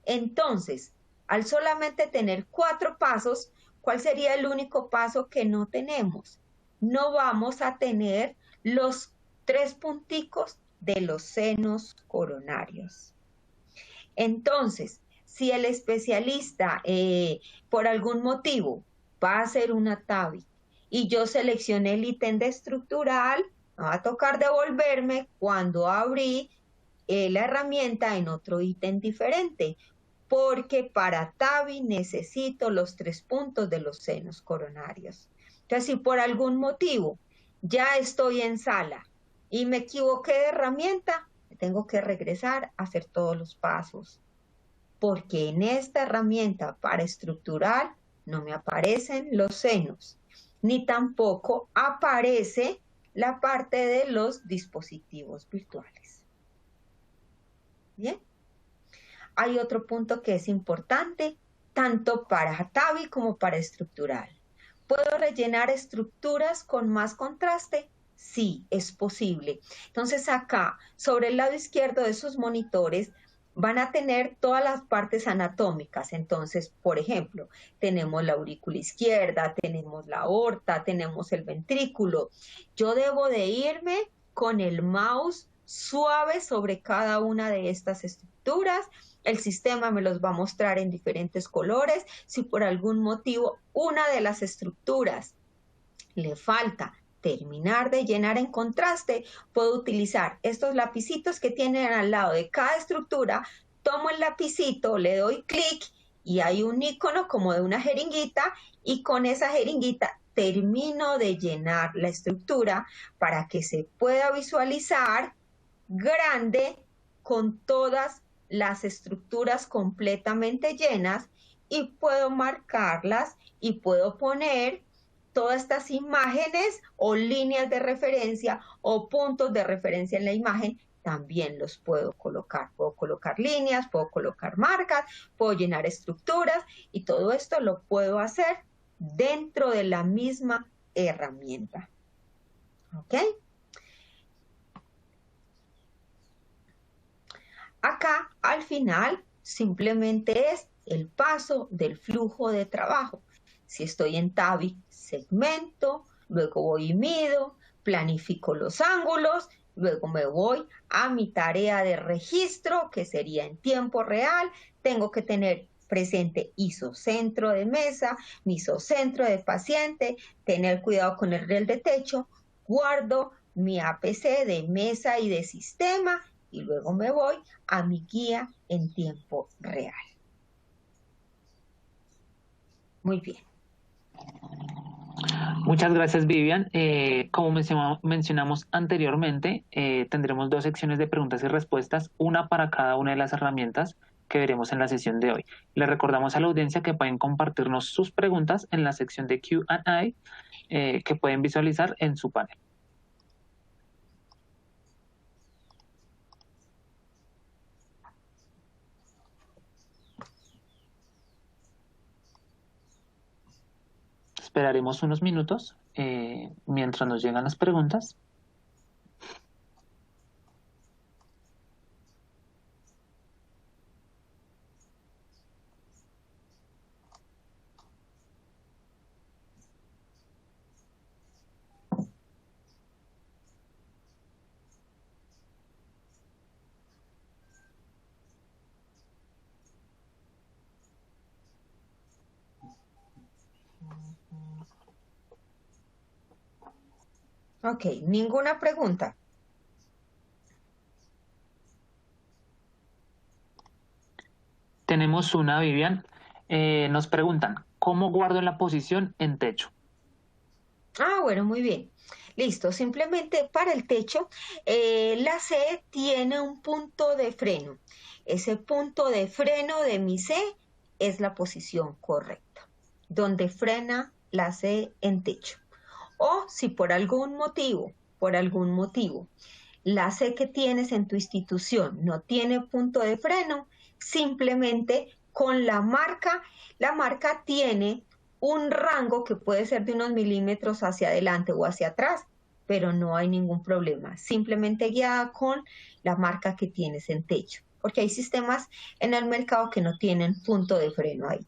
Entonces, al solamente tener 4 pasos, ¿cuál sería el único paso que no tenemos? No vamos a tener los 3 punticos de los senos coronarios. Entonces, si el especialista por algún motivo va a hacer una TAVI y yo seleccioné el ítem de estructural, me va a tocar devolverme cuando abrí la herramienta en otro ítem diferente, porque para TAVI necesito los 3 puntos de los senos coronarios. Entonces, si por algún motivo ya estoy en sala y me equivoqué de herramienta, tengo que regresar a hacer todos los pasos, porque en esta herramienta para estructural no me aparecen los senos, ni tampoco aparece la parte de los dispositivos virtuales. Bien. Hay otro punto que es importante, tanto para TAVI como para estructural. ¿Puedo rellenar estructuras con más contraste? Sí, es posible. Entonces acá, sobre el lado izquierdo de esos monitores, van a tener todas las partes anatómicas. Entonces, por ejemplo, tenemos la aurícula izquierda, tenemos la aorta, tenemos el ventrículo. Yo debo de irme con el mouse suave sobre cada una de estas estructuras. El sistema me los va a mostrar en diferentes colores. Si por algún motivo una de las estructuras le falta terminar de llenar en contraste, puedo utilizar estos lapicitos que tienen al lado de cada estructura, tomo el lapicito, le doy clic y hay un icono como de una jeringuita y con esa jeringuita termino de llenar la estructura para que se pueda visualizar grande con todas las estructuras completamente llenas y puedo marcarlas y puedo poner todas estas imágenes o líneas de referencia o puntos de referencia en la imagen, también los puedo colocar. Puedo colocar líneas, puedo colocar marcas, puedo llenar estructuras y todo esto lo puedo hacer dentro de la misma herramienta. ¿Ok? Acá, al final, simplemente es el paso del flujo de trabajo. Si estoy en TAVI, segmento, luego voy y mido, planifico los ángulos, luego me voy a mi tarea de registro, que sería en tiempo real. Tengo que tener presente isocentro de mesa, mi isocentro de paciente, tener cuidado con el riel de techo, guardo mi APC de mesa y de sistema y luego me voy a mi guía en tiempo real. Muy bien. Muchas gracias, Vivian. Como mencionamos anteriormente, tendremos 2 secciones de preguntas y respuestas, una para cada una de las herramientas que veremos en la sesión de hoy. Les recordamos a la audiencia que pueden compartirnos sus preguntas en la sección de Q&A que pueden visualizar en su panel. Esperaremos unos minutos mientras nos llegan las preguntas. Ok, ninguna pregunta. Tenemos una, Vivian. Nos preguntan, ¿cómo guardo la posición en techo? Ah, bueno, muy bien. Listo, simplemente para el techo, la C tiene un punto de freno. Ese punto de freno de mi C es la posición correcta, donde frena la C en techo. O si por algún motivo, la C que tienes en tu institución no tiene punto de freno, simplemente con la marca tiene un rango que puede ser de unos milímetros hacia adelante o hacia atrás, pero no hay ningún problema, simplemente guiada con la marca que tienes en techo, porque hay sistemas en el mercado que no tienen punto de freno ahí.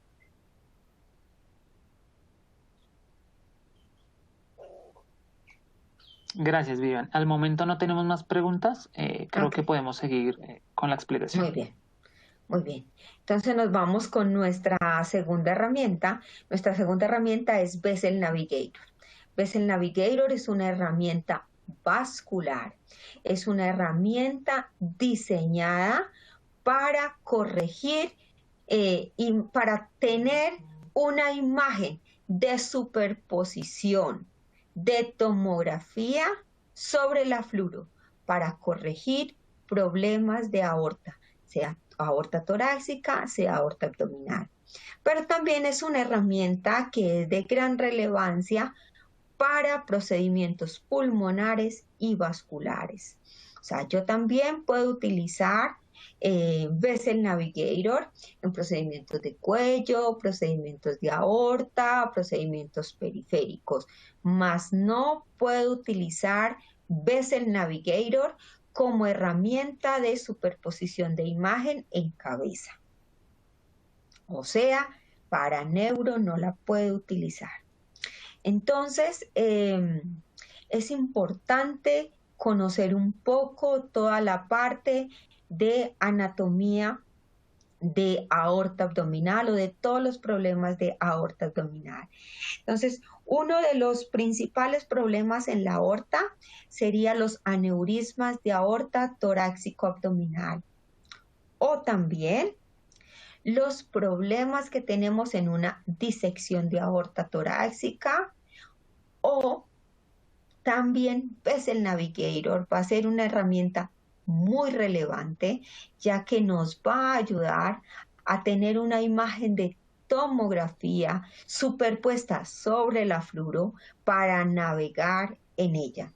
Gracias, Vivian. Al momento no tenemos más preguntas. Creo Ok, que podemos seguir con la explicación. muy bien. Muy bien. Entonces nos vamos con nuestra segunda herramienta. Nuestra segunda herramienta es Bessel Navigator. Bessel Navigator es una herramienta vascular. Es una herramienta diseñada para corregir y para tener una imagen de superposición de tomografía sobre la fluoro para corregir problemas de aorta, sea aorta torácica, sea aorta abdominal. Pero también es una herramienta que es de gran relevancia para procedimientos pulmonares y vasculares. O sea, yo también puedo utilizar Bessel Navigator en procedimientos de cuello, procedimientos de aorta, procedimientos periféricos, mas no puedo utilizar Bessel Navigator como herramienta de superposición de imagen en cabeza. O sea, para neuro no la puedo utilizar. Entonces, es importante conocer un poco toda la parte de anatomía de aorta abdominal o de todos los problemas de aorta abdominal. Entonces, uno de los principales problemas en la aorta sería los aneurismas de aorta torácico-abdominal o también los problemas que tenemos en una disección de aorta torácica o también Bessel Navigator va a ser una herramienta muy relevante, ya que nos va a ayudar a tener una imagen de tomografía superpuesta sobre la fluoro para navegar en ella.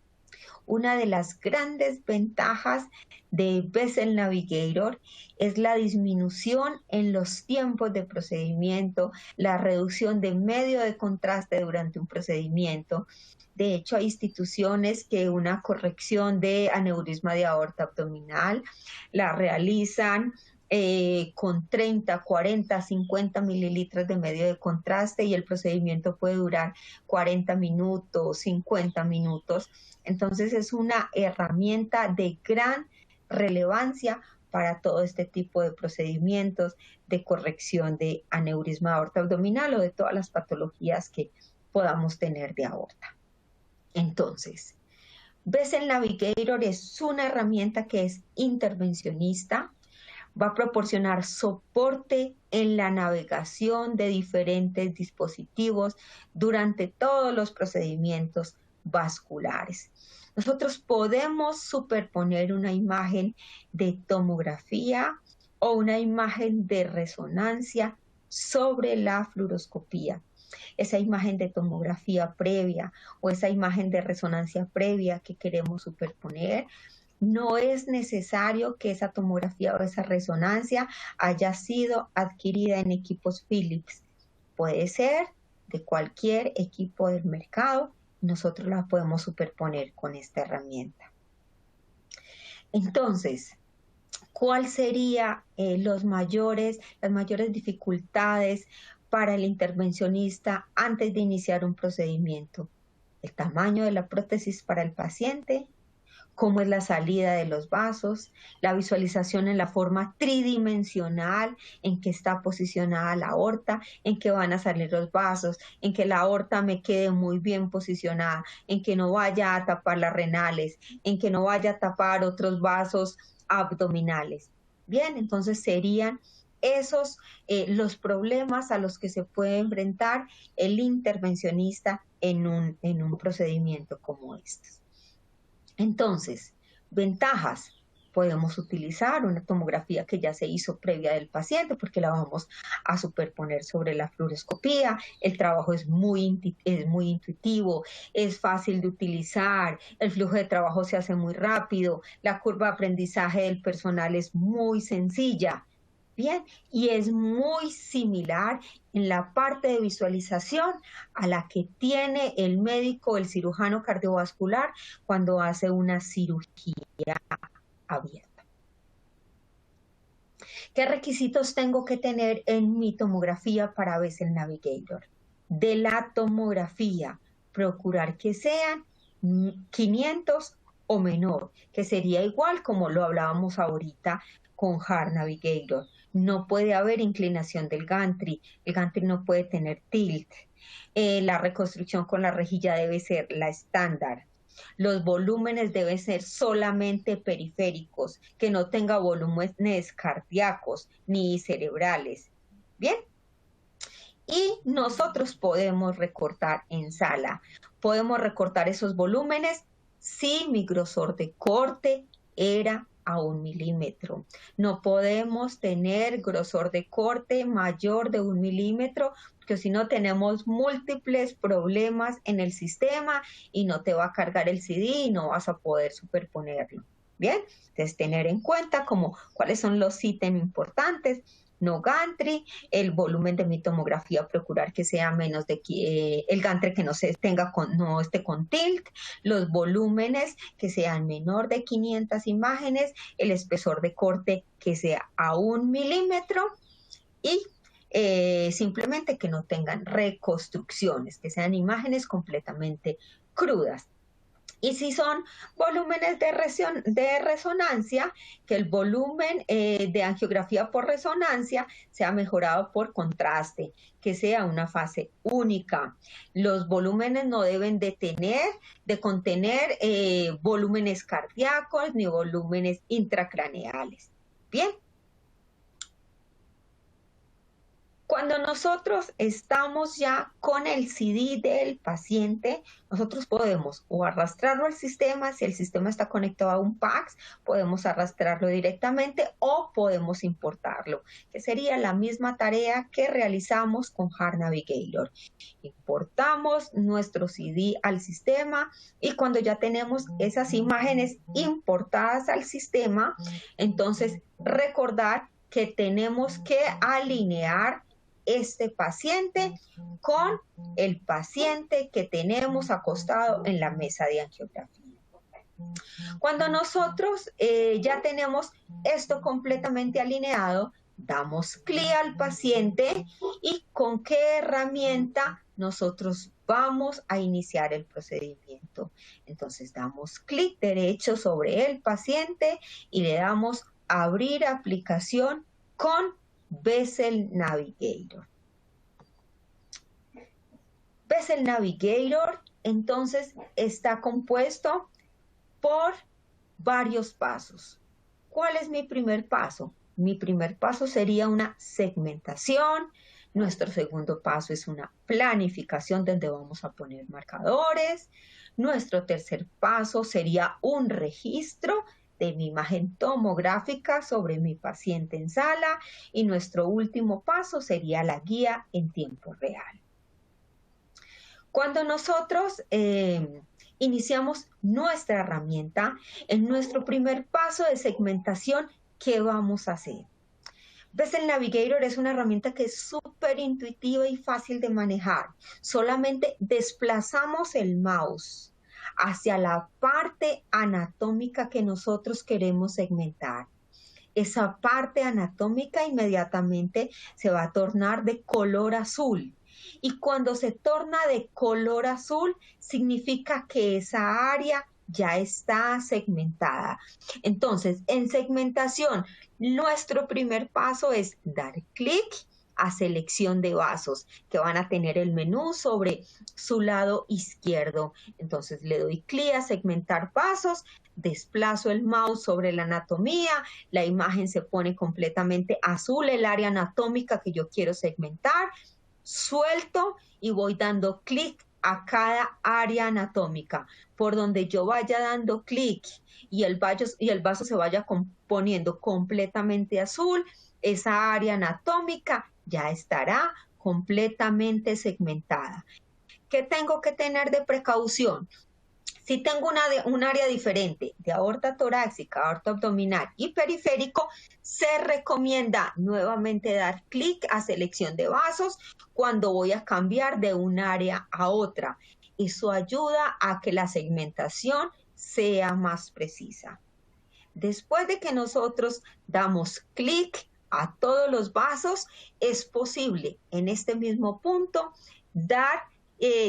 Una de las grandes ventajas de Bessel Navigator es la disminución en los tiempos de procedimiento, la reducción de medio de contraste durante un procedimiento. De hecho, hay instituciones que una corrección de aneurisma de aorta abdominal la realizan con 30, 40, 50 mililitros de medio de contraste y el procedimiento puede durar 40 minutos, 50 minutos. Entonces es una herramienta de gran relevancia para todo este tipo de procedimientos de corrección de aneurisma de aorta abdominal o de todas las patologías que podamos tener de aorta. Entonces, Bessel Navigator es una herramienta que es intervencionista, va a proporcionar soporte en la navegación de diferentes dispositivos durante todos los procedimientos vasculares. Nosotros podemos superponer una imagen de tomografía o una imagen de resonancia sobre la fluoroscopía. Esa imagen de tomografía previa o esa imagen de resonancia previa que queremos superponer, no es necesario que esa tomografía o esa resonancia haya sido adquirida en equipos Philips. Puede ser de cualquier equipo del mercado. Nosotros la podemos superponer con esta herramienta. Entonces, ¿cuáles serían las mayores dificultades para el intervencionista antes de iniciar un procedimiento? El tamaño de la prótesis para el paciente, cómo es la salida de los vasos, la visualización en la forma tridimensional, en que está posicionada la aorta, en que van a salir los vasos, en que la aorta me quede muy bien posicionada, en que no vaya a tapar las renales, en que no vaya a tapar otros vasos abdominales. Bien, entonces serían esos los problemas a los que se puede enfrentar el intervencionista en un procedimiento como este. Entonces, ventajas. Podemos utilizar una tomografía que ya se hizo previa del paciente porque la vamos a superponer sobre la fluoroscopía. El trabajo es muy intuitivo, es fácil de utilizar, el flujo de trabajo se hace muy rápido, la curva de aprendizaje del personal es muy sencilla. Bien, y es muy similar en la parte de visualización a la que tiene el médico, el cirujano cardiovascular cuando hace una cirugía abierta. ¿Qué requisitos tengo que tener en mi tomografía para Bessel Navigator? De la tomografía, procurar que sean 500 o menor, que sería igual como lo hablábamos ahorita con Heart Navigator. No puede haber inclinación del gantry, el gantry no puede tener tilt. La reconstrucción con la rejilla debe ser la estándar. Los volúmenes deben ser solamente periféricos, que no tenga volúmenes cardíacos ni cerebrales. Bien. Y nosotros podemos recortar en sala. Podemos recortar esos volúmenes si mi grosor de corte era a 1 milímetro. No podemos tener grosor de corte mayor de 1 milímetro, porque si no tenemos múltiples problemas en el sistema y no te va a cargar el CD y no vas a poder superponerlo. Bien, entonces tener en cuenta como cuáles son los ítems importantes. No gantry, el volumen de mi tomografía procurar que sea menos de el gantry que no esté con tilt, los volúmenes que sean menor de 500 imágenes, el espesor de corte que sea a 1 milímetro y simplemente que no tengan reconstrucciones, que sean imágenes completamente crudas. Y si son volúmenes de resonancia, que el volumen de angiografía por resonancia sea mejorado por contraste, que sea una fase única. Los volúmenes no deben de contener volúmenes cardíacos ni volúmenes intracraneales. Bien. Cuando nosotros estamos ya con el CD del paciente, nosotros podemos o arrastrarlo al sistema, si el sistema está conectado a un PACS, podemos arrastrarlo directamente o podemos importarlo, que sería la misma tarea que realizamos con Heart Navigator. Importamos nuestro CD al sistema y cuando ya tenemos esas imágenes importadas al sistema, entonces recordar que tenemos que alinear este paciente con el paciente que tenemos acostado en la mesa de angiografía. Cuando nosotros ya tenemos esto completamente alineado, damos clic al paciente y con qué herramienta nosotros vamos a iniciar el procedimiento. Entonces damos clic derecho sobre el paciente y le damos abrir aplicación con Bessel Navigator. Bessel Navigator, entonces, está compuesto por varios pasos. ¿Cuál es mi primer paso? Mi primer paso sería una segmentación. Nuestro segundo paso es una planificación donde vamos a poner marcadores. Nuestro tercer paso sería un registro de mi imagen tomográfica sobre mi paciente en sala y nuestro último paso sería la guía en tiempo real. Cuando nosotros iniciamos nuestra herramienta, en nuestro primer paso de segmentación, ¿qué vamos a hacer? Bessel Navigator es una herramienta que es súper intuitiva y fácil de manejar. Solamente desplazamos el mouse hacia la parte anatómica que nosotros queremos segmentar. Esa parte anatómica inmediatamente se va a tornar de color azul. Y cuando se torna de color azul, significa que esa área ya está segmentada. Entonces, en segmentación, nuestro primer paso es dar clic a selección de vasos que van a tener el menú sobre su lado izquierdo. Entonces le doy clic a segmentar vasos, desplazo el mouse sobre la anatomía, la imagen se pone completamente azul, el área anatómica que yo quiero segmentar, suelto y voy dando clic a cada área anatómica. Por donde yo vaya dando clic y el vaso se vaya poniendo completamente azul, esa área anatómica ya estará completamente segmentada. ¿Qué tengo que tener de precaución? Si tengo un área diferente de aorta torácica, aorta abdominal y periférico, se recomienda nuevamente dar clic a selección de vasos cuando voy a cambiar de un área a otra. Eso ayuda a que la segmentación sea más precisa. Después de que nosotros damos clic a todos los vasos, es posible en este mismo punto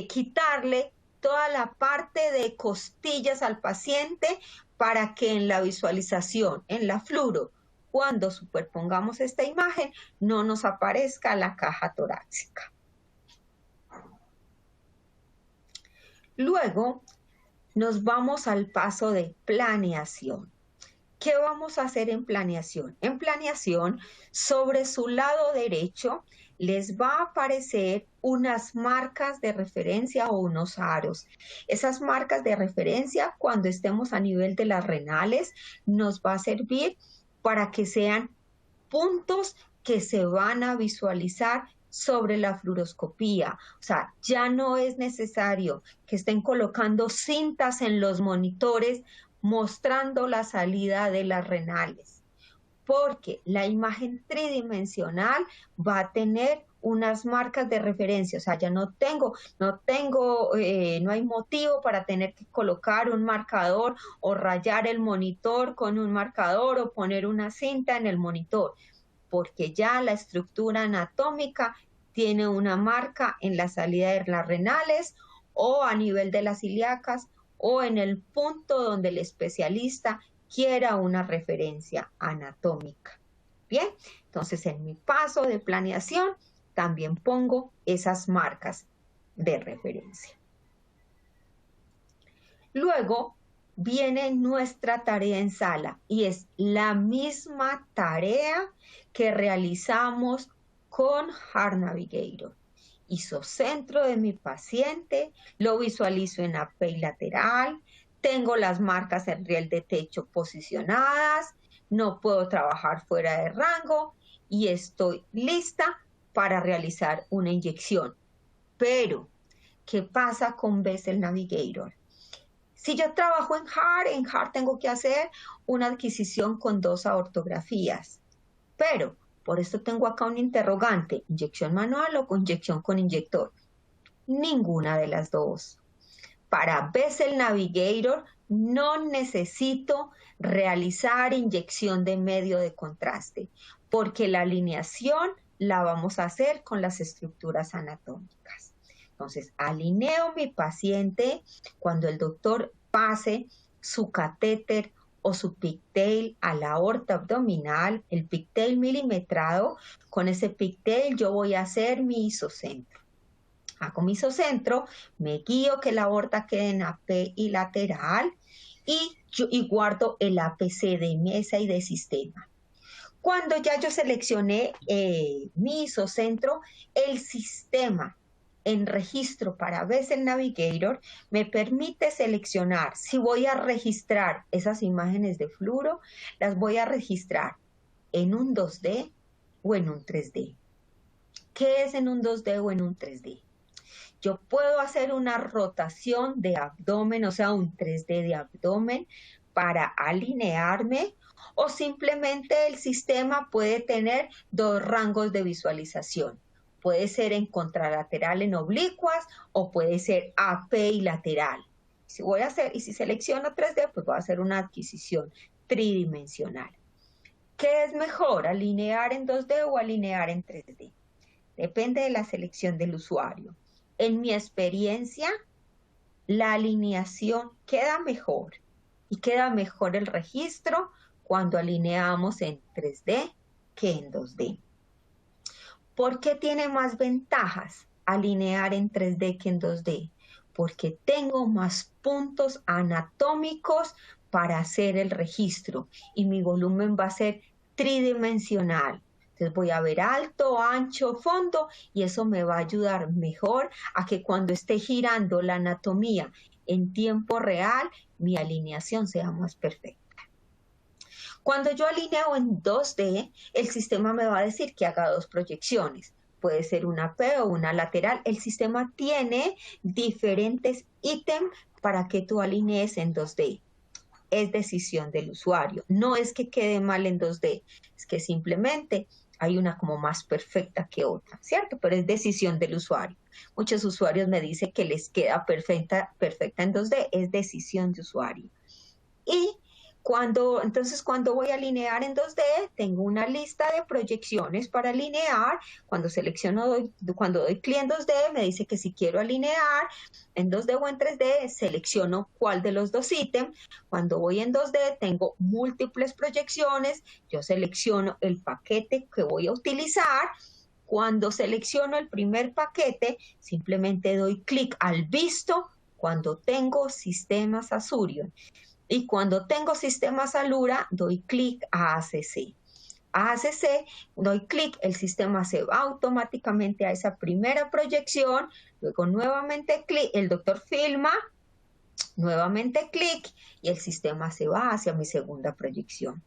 quitarle toda la parte de costillas al paciente para que en la visualización, en la fluoro, cuando superpongamos esta imagen, no nos aparezca la caja torácica. Luego nos vamos al paso de planeación. ¿Qué vamos a hacer en planeación? En planeación, sobre su lado derecho, les va a aparecer unas marcas de referencia o unos aros. Esas marcas de referencia, cuando estemos a nivel de las renales, nos va a servir para que sean puntos que se van a visualizar sobre la fluoroscopía. O sea, ya no es necesario que estén colocando cintas en los monitores mostrando la salida de las renales, porque la imagen tridimensional va a tener unas marcas de referencia. O sea, ya no hay motivo para tener que colocar un marcador o rayar el monitor con un marcador o poner una cinta en el monitor, porque ya la estructura anatómica tiene una marca en la salida de las renales o a nivel de las ilíacas o en el punto donde el especialista quiera una referencia anatómica. Bien, entonces en mi paso de planeación también pongo esas marcas de referencia. Luego viene nuestra tarea en sala y es la misma tarea que realizamos con Heart Navigator. Isocentro de mi paciente, lo visualizo en AP lateral, tengo las marcas en riel de techo posicionadas, no puedo trabajar fuera de rango y estoy lista para realizar una inyección. Pero, ¿qué pasa con Vessel Navigator? Si yo trabajo en Heart tengo que hacer una adquisición con 2 aortografías, pero por esto tengo acá un interrogante, inyección manual o inyección con inyector. Ninguna de las dos. Para Vessel Navigator no necesito realizar inyección de medio de contraste, porque la alineación la vamos a hacer con las estructuras anatómicas. Entonces, alineo mi paciente cuando el doctor pase su catéter o su pigtail a la aorta abdominal, el pigtail milimetrado. Con ese pigtail yo voy a hacer mi isocentro. Hago mi isocentro, me guío que la aorta quede en AP y lateral y guardo el APC de mesa y de sistema. Cuando ya yo seleccioné mi isocentro, el sistema en registro para Vessel Navigator me permite seleccionar si voy a registrar esas imágenes de fluoro, las voy a registrar en un 2D o en un 3D. ¿Qué es en un 2D o en un 3D? Yo puedo hacer una rotación de abdomen, o sea, un 3D de abdomen para alinearme, o simplemente el sistema puede tener 2 rangos de visualización. Puede ser en contralateral en oblicuas o puede ser AP y lateral. Si selecciono 3D, pues voy a hacer una adquisición tridimensional. ¿Qué es mejor, alinear en 2D o alinear en 3D? Depende de la selección del usuario. En mi experiencia, La alineación queda mejor y queda mejor el registro cuando alineamos en 3D que en 2D. ¿Por qué tiene más ventajas alinear en 3D que en 2D? Porque tengo más puntos anatómicos para hacer el registro y mi volumen va a ser tridimensional. Entonces voy a ver alto, ancho, fondo y eso me va a ayudar mejor a que cuando esté girando la anatomía en tiempo real, mi alineación sea más perfecta. Cuando yo alineo en 2D, el sistema me va a decir que haga dos proyecciones. Puede ser una P o una lateral. El sistema tiene diferentes ítems para que tú alinees en 2D. Es decisión del usuario. No es que quede mal en 2D, es que simplemente hay una como más perfecta que otra, ¿cierto? Pero es decisión del usuario. Muchos usuarios me dicen que les queda perfecta en 2D, es decisión de usuario. Y entonces cuando voy a alinear en 2D, tengo una lista de proyecciones para alinear. Cuando doy clic en 2D, me dice que si quiero alinear en 2D o en 3D, selecciono cuál de los dos ítems. Cuando voy en 2D, tengo múltiples proyecciones. Yo selecciono el paquete que voy a utilizar. Cuando selecciono el primer paquete, simplemente doy clic al visto cuando tengo sistemas Azurion. Y cuando tengo sistemas Alura, doy clic a ACC. A ACC, doy clic, el sistema se va automáticamente a esa primera proyección, luego nuevamente clic, el doctor filma, nuevamente clic y el sistema se va hacia mi segunda proyección.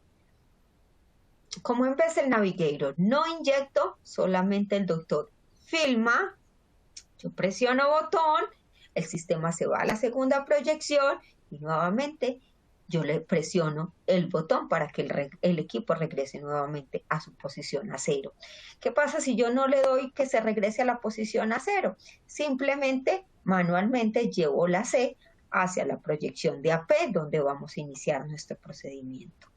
Como en Vessel Navigator, no inyecto, solamente el doctor filma, yo presiono botón, el sistema se va a la segunda proyección y nuevamente yo le presiono el botón para que el equipo regrese nuevamente a su posición a 0. ¿Qué pasa si yo no le doy que se regrese a la posición a 0? Simplemente, manualmente, llevo la C hacia la proyección de AP, donde vamos a iniciar nuestro procedimiento.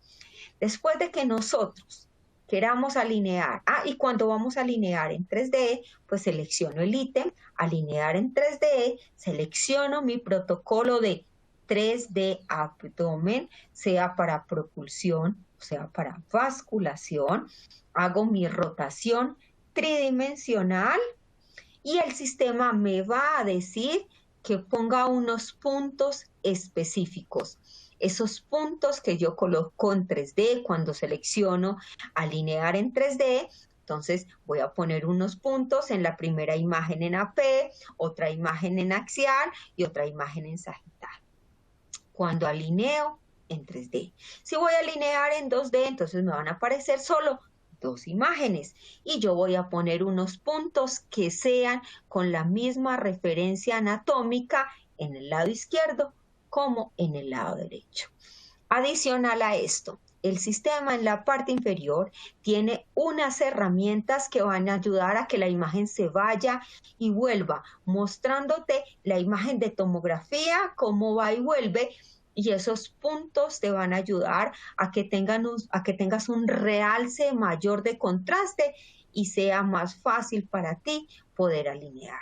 Después de que nosotros queramos alinear, y cuando vamos a alinear en 3D, pues selecciono el ítem, alinear en 3D, selecciono mi protocolo de 3D abdomen, sea para propulsión, sea para basculación, hago mi rotación tridimensional y el sistema me va a decir que ponga unos puntos específicos. Esos puntos que yo coloco en 3D cuando selecciono alinear en 3D, entonces voy a poner unos puntos en la primera imagen en AP, otra imagen en axial y otra imagen en sagital. Cuando alineo en 3D. Si voy a alinear en 2D, entonces me van a aparecer solo dos imágenes y yo voy a poner unos puntos que sean con la misma referencia anatómica en el lado izquierdo como en el lado derecho. Adicional a esto, el sistema en la parte inferior tiene unas herramientas que van a ayudar a que la imagen se vaya y vuelva, mostrándote la imagen de tomografía, cómo va y vuelve, y esos puntos te van a ayudar a que tengas un realce mayor de contraste y sea más fácil para ti poder alinear.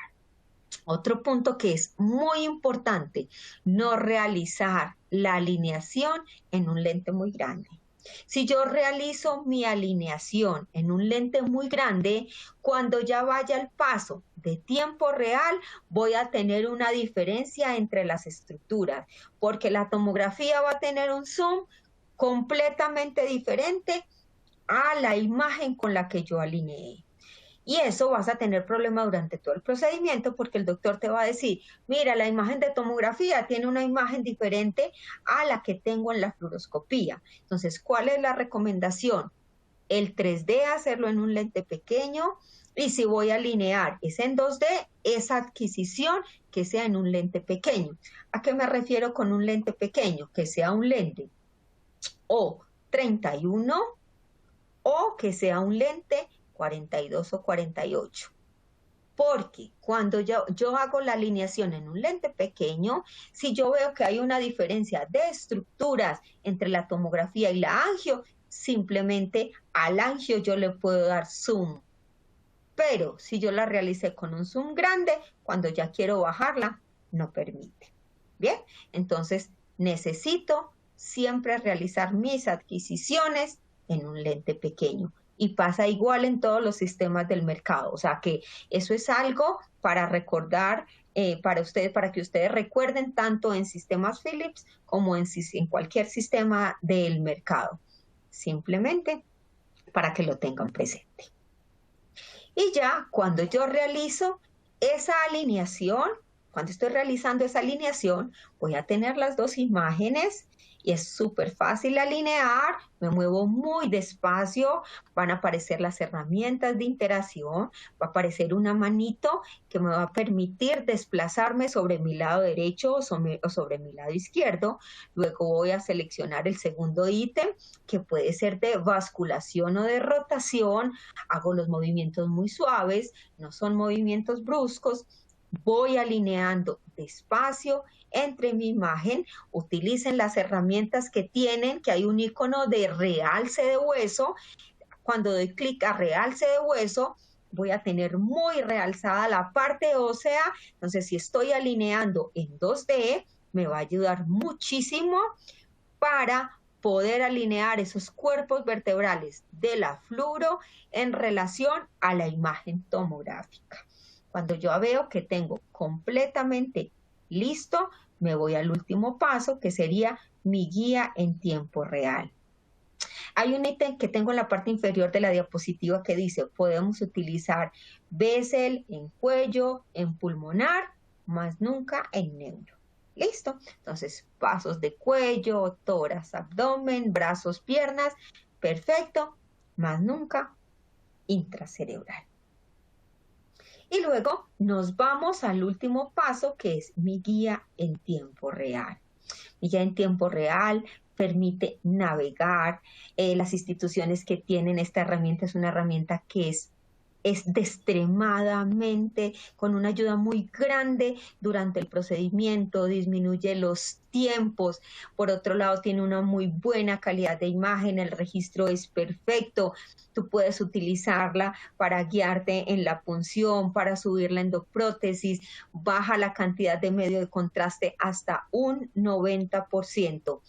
Otro punto que es muy importante, no realizar la alineación en un lente muy grande. Si yo realizo mi alineación en un lente muy grande, cuando ya vaya al paso de tiempo real, voy a tener una diferencia entre las estructuras, porque la tomografía va a tener un zoom completamente diferente a la imagen con la que yo alineé. Y eso vas a tener problema durante todo el procedimiento porque el doctor te va a decir, mira, la imagen de tomografía tiene una imagen diferente a la que tengo en la fluoroscopía. Entonces, ¿cuál es la recomendación? El 3D, hacerlo en un lente pequeño, y si voy a alinear es en 2D, esa adquisición que sea en un lente pequeño. ¿A qué me refiero con un lente pequeño? Que sea un lente o 31 o que sea un lente 42 o 48. Porque cuando yo hago la alineación en un lente pequeño, si yo veo que hay una diferencia de estructuras entre la tomografía y la angio, simplemente al angio yo le puedo dar zoom. Pero si yo la realicé con un zoom grande, cuando ya quiero bajarla, no permite. Bien, entonces necesito siempre realizar mis adquisiciones en un lente pequeño. Y pasa igual en todos los sistemas del mercado. O sea que eso es algo para recordar para ustedes, para que ustedes recuerden tanto en sistemas Philips como en cualquier sistema del mercado. Simplemente para que lo tengan presente. Y ya cuando yo realizo esa alineación, cuando estoy realizando esa alineación, voy a tener las dos imágenes y es súper fácil alinear, me muevo muy despacio, van a aparecer las herramientas de interacción, va a aparecer una manito que me va a permitir desplazarme sobre mi lado derecho o sobre mi lado izquierdo. Luego voy a seleccionar el segundo ítem, que puede ser de basculación o de rotación. Hago los movimientos muy suaves, no son movimientos bruscos. Voy alineando despacio entre mi imagen. Utilicen las herramientas que tienen, que hay un icono de realce de hueso. Cuando doy clic a realce de hueso, voy a tener muy realzada la parte ósea. Entonces, si estoy alineando en 2D, me va a ayudar muchísimo para poder alinear esos cuerpos vertebrales de la fluoro en relación a la imagen tomográfica. Cuando yo veo que tengo completamente listo, me voy al último paso, que sería mi guía en tiempo real. Hay un ítem que tengo en la parte inferior de la diapositiva que dice, podemos utilizar Bessel en cuello, en pulmonar, más nunca en neuro. Listo. Entonces, pasos de cuello, tórax, abdomen, brazos, piernas. Perfecto. Más nunca intracerebral. Y luego nos vamos al último paso, que es mi guía en tiempo real. Mi guía en tiempo real permite navegar. Las instituciones que tienen esta herramienta es una herramienta que es extremadamente, con una ayuda muy grande durante el procedimiento, disminuye los tiempos. Por otro lado, tiene una muy buena calidad de imagen, el registro es perfecto. Tú puedes utilizarla para guiarte en la punción, para subir la endoprótesis, baja la cantidad de medio de contraste hasta un 90%.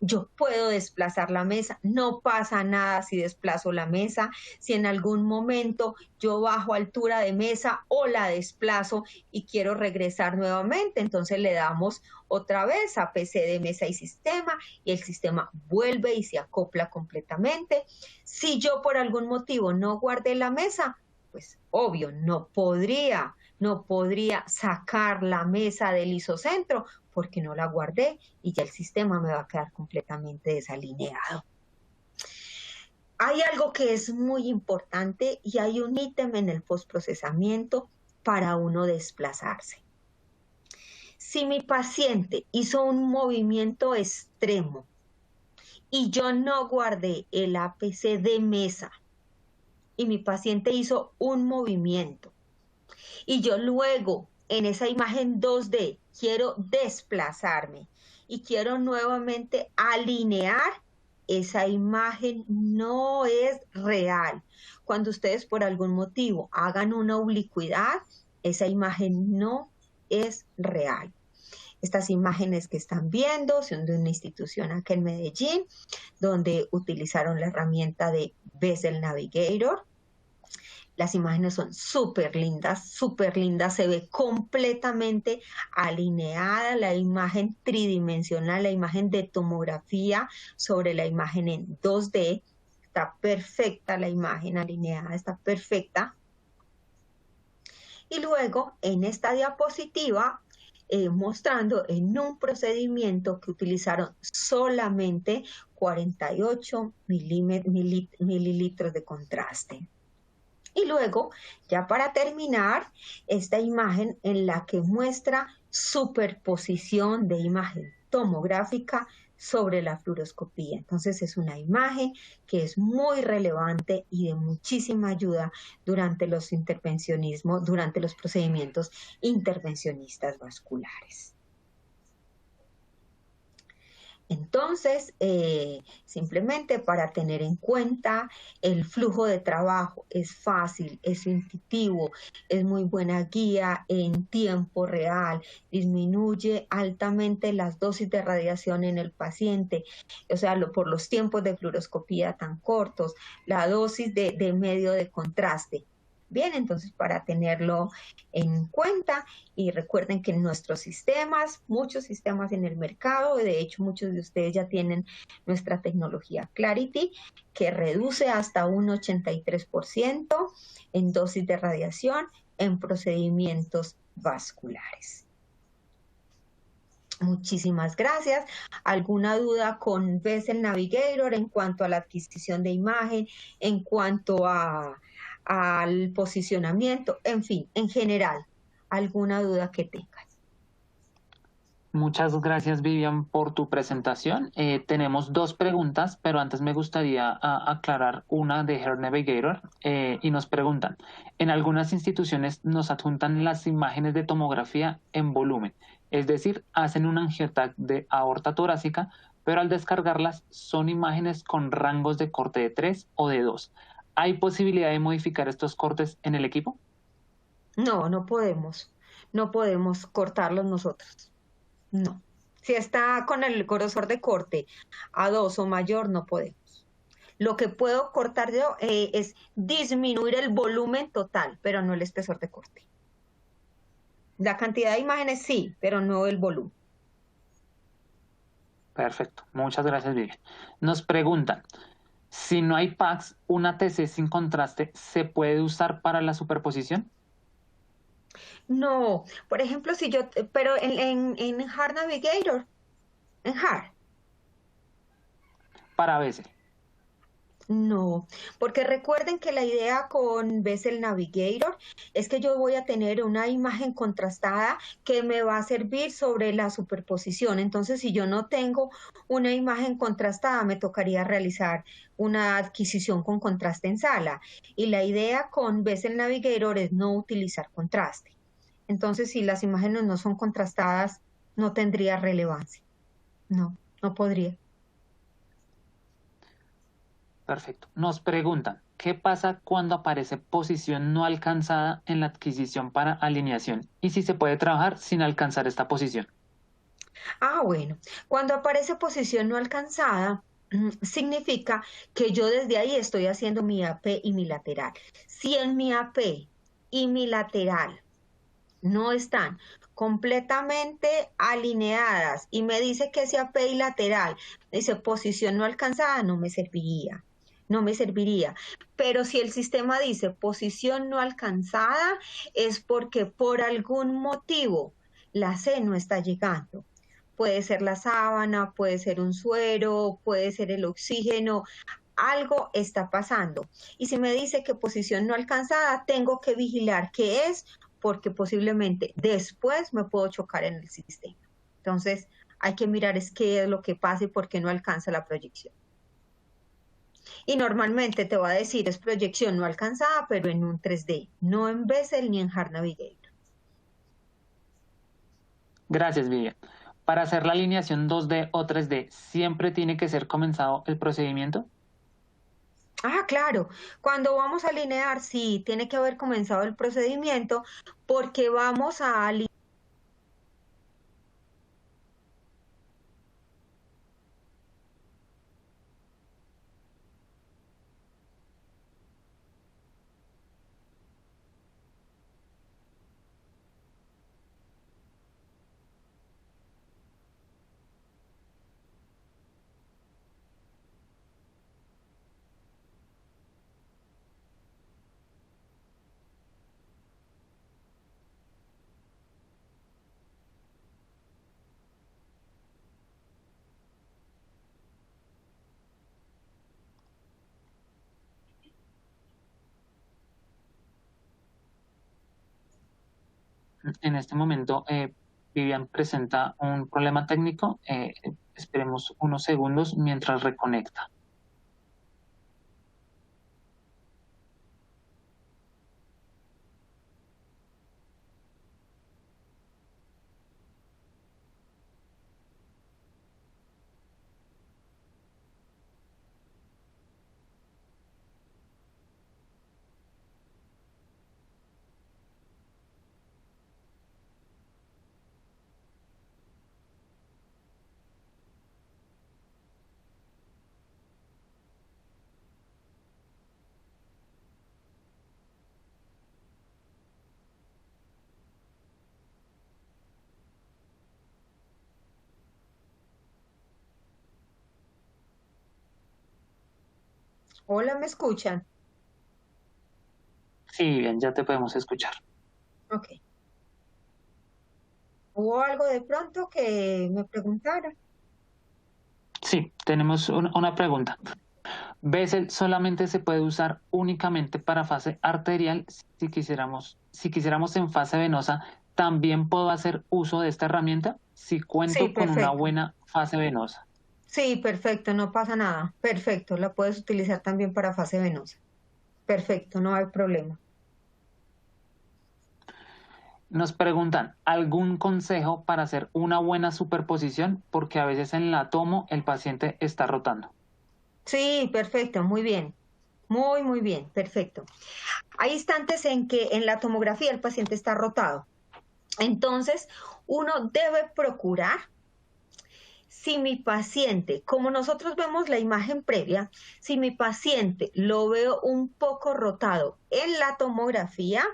Yo puedo desplazar la mesa, no pasa nada si desplazo la mesa. Si en algún momento yo bajo altura de mesa o la desplazo y quiero regresar nuevamente, entonces le damos otra vez a PC de mesa y sistema y el sistema vuelve y se acopla completamente. Si yo por algún motivo no guardé la mesa, pues obvio, no podría sacar la mesa del isocentro porque no la guardé y ya el sistema me va a quedar completamente desalineado. Hay algo que es muy importante y hay un ítem en el postprocesamiento para uno desplazarse. Si mi paciente hizo un movimiento extremo y yo no guardé el APC de mesa y mi paciente hizo un movimiento y yo luego en esa imagen 2D quiero desplazarme y quiero nuevamente alinear, esa imagen no es real. Cuando ustedes por algún motivo hagan una oblicuidad, esa imagen no es real. Estas imágenes que están viendo son de una institución acá en Medellín, donde utilizaron la herramienta de Bessel Navigator. Las imágenes son súper lindas, se ve completamente alineada la imagen tridimensional, la imagen de tomografía sobre la imagen en 2D. Está perfecta la imagen alineada, está perfecta. Y luego en esta diapositiva mostrando en un procedimiento que utilizaron solamente 48 mililitros de contraste. Y luego, ya para terminar, esta imagen en la que muestra superposición de imagen tomográfica sobre la fluoroscopía. Entonces es una imagen que es muy relevante y de muchísima ayuda durante los intervencionismos, durante los procedimientos intervencionistas vasculares. Entonces, simplemente para tener en cuenta el flujo de trabajo, es fácil, es intuitivo, es muy buena guía en tiempo real, disminuye altamente las dosis de radiación en el paciente, o sea, por los tiempos de fluoroscopía tan cortos, la dosis de medio de contraste. Bien, entonces para tenerlo en cuenta y recuerden que nuestros sistemas, muchos sistemas en el mercado, de hecho muchos de ustedes ya tienen nuestra tecnología Clarity, que reduce hasta un 83% en dosis de radiación en procedimientos vasculares. Muchísimas gracias. ¿Alguna duda con Vessel Navigator en cuanto a la adquisición de imagen, en cuanto al posicionamiento, en fin, en general? ¿Alguna duda que tengas? Muchas gracias, Vivian, por tu presentación. Tenemos dos preguntas, pero antes me gustaría aclarar una de Her Navigator y nos preguntan, en algunas instituciones nos adjuntan las imágenes de tomografía en volumen, es decir, hacen un angiotag de aorta torácica, pero al descargarlas son imágenes con rangos de corte de 3 o de 2. ¿Hay posibilidad de modificar estos cortes en el equipo? No, no podemos. No podemos cortarlos nosotros. No. Si está con el grosor de corte a 2 o mayor, no podemos. Lo que puedo cortar yo es disminuir el volumen total, pero no el espesor de corte. La cantidad de imágenes sí, pero no el volumen. Perfecto, muchas gracias, Vivian. Nos preguntan, si no hay packs, ¿una TC sin contraste se puede usar para la superposición? No, por ejemplo, si yo, pero en Hard Navigator, en Hard. Para veces. No, porque recuerden que la idea con Bessel Navigator es que yo voy a tener una imagen contrastada que me va a servir sobre la superposición. Entonces, si yo no tengo una imagen contrastada, me tocaría realizar una adquisición con contraste en sala. Y la idea con Bessel Navigator es no utilizar contraste. Entonces, si las imágenes no son contrastadas, no tendría relevancia. No, no podría. Perfecto. Nos preguntan, ¿qué pasa cuando aparece posición no alcanzada en la adquisición para alineación? Y si se puede trabajar sin alcanzar esta posición. Ah, bueno, cuando aparece posición no alcanzada, significa que yo desde ahí estoy haciendo mi AP y mi lateral. Si en mi AP y mi lateral no están completamente alineadas y me dice que ese AP y lateral dice posición no alcanzada, no me serviría. No me serviría. Pero si el sistema dice posición no alcanzada, es porque por algún motivo la C no está llegando. Puede ser la sábana, puede ser un suero, puede ser el oxígeno, algo está pasando. Y si me dice que posición no alcanzada, tengo que vigilar qué es, porque posiblemente después me puedo chocar en el sistema. Entonces, hay que mirar es qué es lo que pasa y por qué no alcanza la proyección. Y normalmente te va a decir es proyección no alcanzada, pero en un 3D, no en Bessel ni en Hard Navigator. Gracias, Vivian. Para hacer la alineación 2D o 3D, ¿siempre tiene que ser comenzado el procedimiento? Ah, claro. Cuando vamos a alinear, sí, tiene que haber comenzado el procedimiento porque vamos a alinear. En este momento, Vivian presenta un problema técnico. Esperemos unos segundos mientras reconecta. Hola, ¿me escuchan? Sí, bien, ya te podemos escuchar. Ok. ¿Hubo algo de pronto que me preguntaron? Sí, tenemos una pregunta. Bessel solamente se puede usar únicamente para fase arterial. Si quisiéramos en fase venosa, ¿también puedo hacer uso de esta herramienta si Sí, cuento con una perfecto. buena fase venosa? Sí, perfecto, no pasa nada. Perfecto, la puedes utilizar también para fase venosa. Perfecto, no hay problema. Nos preguntan, ¿algún consejo para hacer una buena superposición? Porque a veces en la tomo el paciente está rotando. Sí, perfecto, muy bien. Muy, muy bien, perfecto. Hay instantes en que en la tomografía el paciente está rotado. Entonces, uno debe procurar, si mi paciente, como nosotros vemos la imagen previa, si mi paciente lo veo un poco rotado en la tomografía,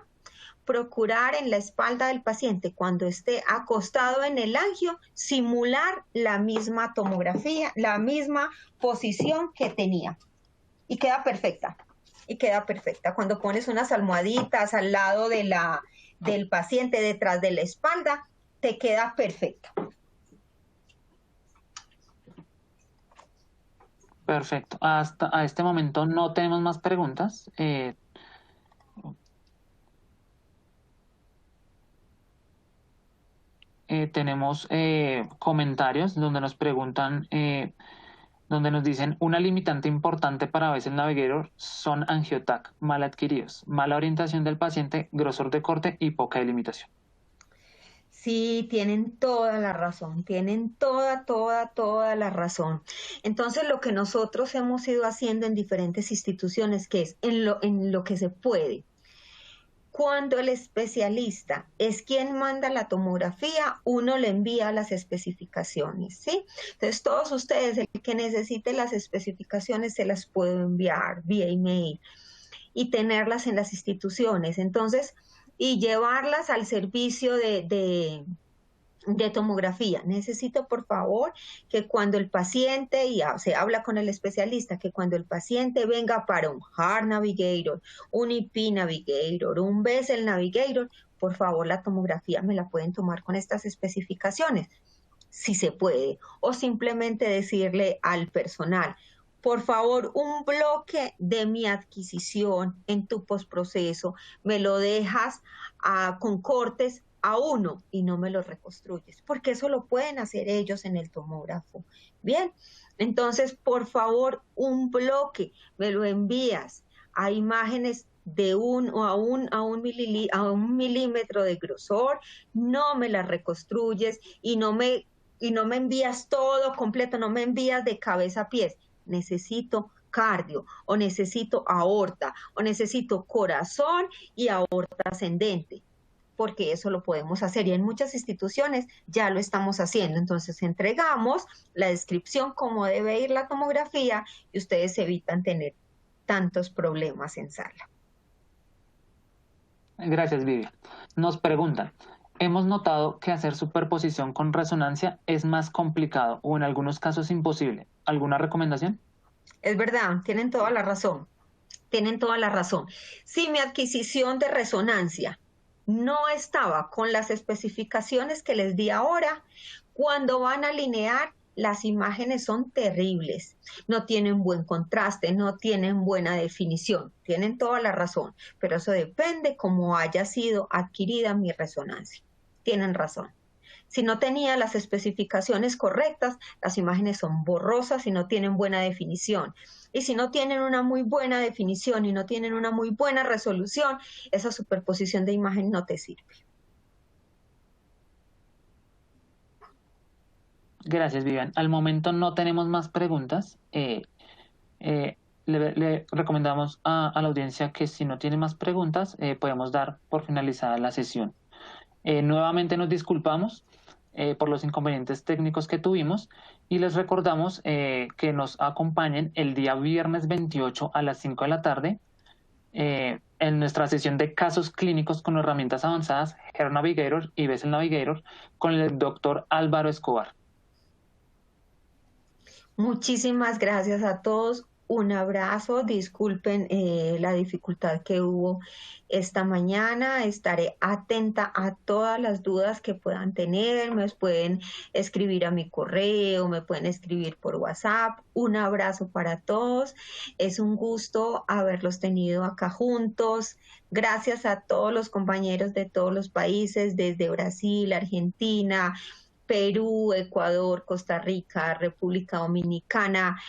procurar en la espalda del paciente cuando esté acostado en el angio, simular la misma tomografía, la misma posición que tenía. Y queda perfecta. Y queda perfecta. Cuando pones unas almohaditas al lado del paciente, detrás de la espalda, te queda perfecta. Perfecto. Hasta a este momento no tenemos más preguntas. Tenemos comentarios donde nos preguntan, donde nos dicen una limitante importante para veces Navigator son angiotac mal adquiridos, mala orientación del paciente, grosor de corte y poca delimitación. Sí, tienen toda la razón, tienen toda la razón. Entonces, lo que nosotros hemos ido haciendo en diferentes instituciones, que es en lo que se puede. Cuando el especialista es quien manda la tomografía, uno le envía las especificaciones, ¿sí? Entonces, todos ustedes, el que necesite las especificaciones, se las puedo enviar vía email y tenerlas en las instituciones. Entonces, y llevarlas al servicio de tomografía. Necesito, por favor, que cuando el paciente, y se habla con el especialista, que cuando el paciente venga para un Heart Navigator, un IP Navigator, un Bessel Navigator, por favor, la tomografía me la pueden tomar con estas especificaciones, si se puede, o simplemente decirle al personal, por favor, un bloque de mi adquisición en tu postproceso, me lo dejas con cortes a uno y no me lo reconstruyes, porque eso lo pueden hacer ellos en el tomógrafo. Bien, entonces, por favor, un bloque, me lo envías a imágenes de a un milímetro de grosor, no me las reconstruyes y no me envías todo completo, no me envías de cabeza a pies. Necesito cardio, o necesito aorta, o necesito corazón y aorta ascendente, porque eso lo podemos hacer y en muchas instituciones ya lo estamos haciendo. Entonces entregamos la descripción cómo debe ir la tomografía y ustedes evitan tener tantos problemas en sala. Gracias, Vivian. Nos preguntan, hemos notado que hacer superposición con resonancia es más complicado o en algunos casos imposible. ¿Alguna recomendación? Es verdad, tienen toda la razón. Tienen toda la razón. Si mi adquisición de resonancia no estaba con las especificaciones que les di ahora, cuando van a alinear, las imágenes son terribles. No tienen buen contraste, no tienen buena definición. Tienen toda la razón, pero eso depende cómo haya sido adquirida mi resonancia. Tienen razón. Si no tenía las especificaciones correctas, las imágenes son borrosas y no tienen buena definición. Y si no tienen una muy buena definición y no tienen una muy buena resolución, esa superposición de imagen no te sirve. Gracias, Vivian. Al momento no tenemos más preguntas. Le recomendamos a la audiencia que si no tiene más preguntas, podemos dar por finalizada la sesión. Nuevamente nos disculpamos por los inconvenientes técnicos que tuvimos y les recordamos que nos acompañen el día viernes 28 a las 5 de la tarde en nuestra sesión de casos clínicos con herramientas avanzadas, Hair Navigator y Bessel Navigator, con el doctor Álvaro Escobar. Muchísimas gracias a todos. Un abrazo, disculpen la dificultad que hubo esta mañana. Estaré atenta a todas las dudas que puedan tener. Me pueden escribir a mi correo, me pueden escribir por WhatsApp. Un abrazo para todos. Es un gusto haberlos tenido acá juntos. Gracias a todos los compañeros de todos los países, desde Brasil, Argentina, Perú, Ecuador, Costa Rica, República Dominicana,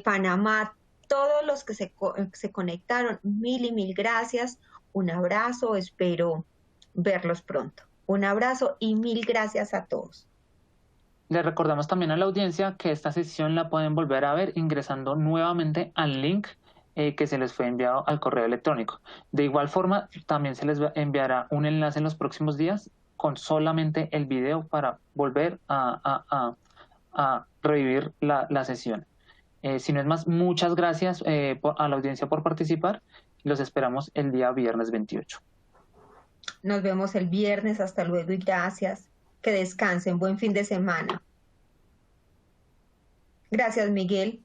Panamá, todos los que se conectaron, mil y mil gracias. Un abrazo, espero verlos pronto. Un abrazo y mil gracias a todos. Les recordamos también a la audiencia que esta sesión la pueden volver a ver ingresando nuevamente al link que se les fue enviado al correo electrónico. De igual forma, también se les enviará un enlace en los próximos días con solamente el video para volver a revivir la sesión. Si no es más, muchas gracias a la audiencia por participar. Los esperamos el día viernes 28. Nos vemos el viernes. Hasta luego y gracias. Que descansen. Buen fin de semana. Gracias, Miguel.